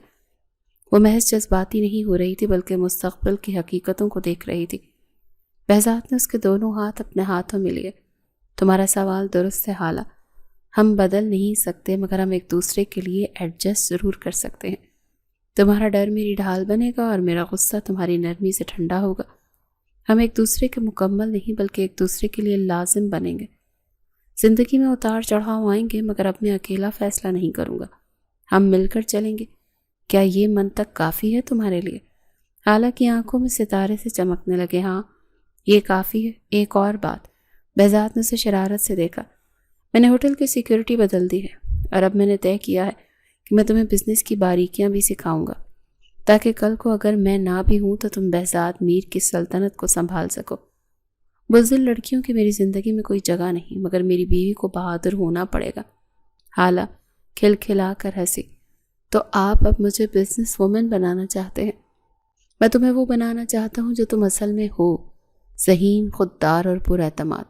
وہ محض جذباتی نہیں ہو رہی تھی بلکہ مستقبل کی حقیقتوں کو دیکھ رہی تھی۔ بہزاد نے اس کے دونوں ہاتھ اپنے ہاتھوں میں لیے۔ تمہارا سوال درست ہے حالہ، ہم بدل نہیں سکتے مگر ہم ایک دوسرے کے لیے ایڈجسٹ ضرور کر سکتے ہیں۔ تمہارا ڈر میری ڈھال بنے گا اور میرا غصہ تمہاری نرمی سے ٹھنڈا ہوگا۔ ہم ایک دوسرے کے مکمل نہیں بلکہ ایک دوسرے کے لیے لازم بنیں گے۔ زندگی میں اتار چڑھاؤ آئیں گے مگر اب میں اکیلا فیصلہ نہیں کروں گا، ہم مل کر چلیں گے۔ کیا یہ منطق کافی ہے تمہارے لیے؟ حالانکہ آنکھوں میں ستارے سے چمکنے لگے۔ ہاں، یہ کافی ہے۔ ایک اور بات، بہزاد نے اسے شرارت سے دیکھا، میں نے ہوٹل کی سیکیورٹی بدل دی ہے اور اب میں نے طے کیا ہے کہ میں تمہیں بزنس کی باریکیاں بھی سکھاؤں گا تاکہ کل کو اگر میں نہ بھی ہوں تو تم بہزاد میر کی سلطنت کو سنبھال سکو۔ بزدل لڑکیوں کی میری زندگی میں کوئی جگہ نہیں مگر میری بیوی کو بہادر ہونا پڑے گا۔ حالہ کھلکھلا کر ہنسی، تو آپ اب مجھے بزنس وومن بنانا چاہتے ہیں؟ میں تمہیں وہ بنانا چاہتا ہوں جو تم اصل میں ہو، ذہین، خوددار اور پر اعتماد۔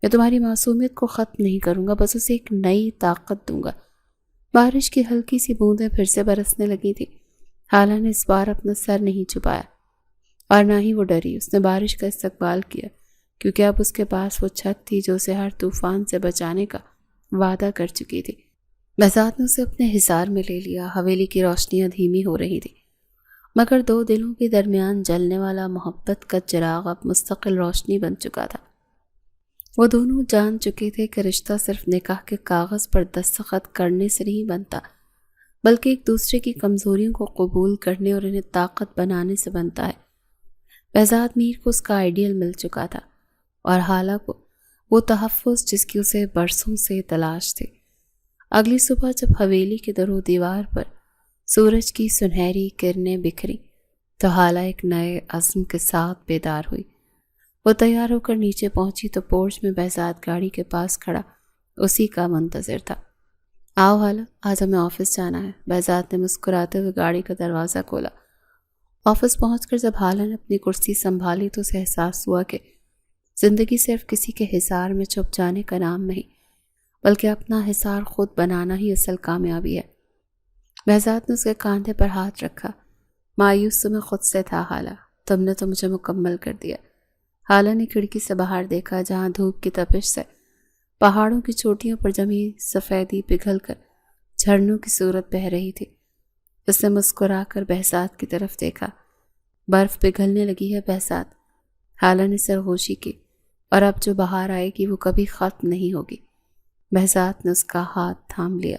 میں تمہاری معصومیت کو ختم نہیں کروں گا، بس اسے ایک نئی طاقت دوں گا۔ بارش کی ہلکی سی بوندیں پھر سے برسنے لگی تھی۔ حالہ نے اس بار اپنا سر نہیں چھپایا اور نہ ہی وہ ڈری۔ اس نے بارش کا استقبال کیا کیونکہ اب اس کے پاس وہ چھت تھی جو اسے ہر طوفان سے بچانے کا وعدہ کر چکی تھی۔ بہزاد نے اسے اپنے حصار میں لے لیا۔ حویلی کی روشنیاں دھیمی ہو رہی تھی مگر دو دلوں کے درمیان جلنے والا محبت کا چراغ اب مستقل روشنی بن چکا تھا۔ وہ دونوں جان چکے تھے کہ رشتہ صرف نکاح کے کاغذ پر دستخط کرنے سے نہیں بنتا، بلکہ ایک دوسرے کی کمزوریوں کو قبول کرنے اور انہیں طاقت بنانے سے بنتا ہے۔ بہزاد میر کو اس کا آئیڈیل مل چکا تھا اور حالہ کو وہ تحفظ جس کی اسے برسوں سے تلاش تھی۔ اگلی صبح جب حویلی کے در و دیوار پر سورج کی سنہری کرنیں بکھری تو حالہ ایک نئے عزم کے ساتھ بیدار ہوئی۔ وہ تیار ہو کر نیچے پہنچی تو پورچ میں بہزاد گاڑی کے پاس کھڑا اسی کا منتظر تھا۔ آؤ حالہ، آج ہمیں آفس جانا ہے، بہزاد نے مسکراتے ہوئے گاڑی کا دروازہ کھولا۔ آفس پہنچ کر جب حالہ نے اپنی کرسی سنبھالی تو اسے احساس ہوا کہ زندگی صرف کسی کے حصار میں چھپ جانے کا نام نہیں، بلکہ اپنا حصار خود بنانا ہی اصل کامیابی ہے۔ بہزاد نے اس کے کاندھے پر ہاتھ رکھا۔ مایوس تو میں خود سے تھا حالہ، تم نے تو مجھے مکمل کر دیا۔ حالہ نے کھڑکی سے باہر دیکھا جہاں دھوپ کی تپش سے پہاڑوں کی چوٹیوں پر جمی سفیدی پگھل کر جھرنوں کی صورت بہہ رہی تھی۔ اس نے مسکرا کر بہزاد کی طرف دیکھا۔ برف پگھلنے لگی ہے بہزاد، حالہ نے سرگوشی کی، اور اب جو بہار آئے گی وہ کبھی ختم نہیں ہوگی۔ بہزاد نے اس کا ہاتھ تھام لیا۔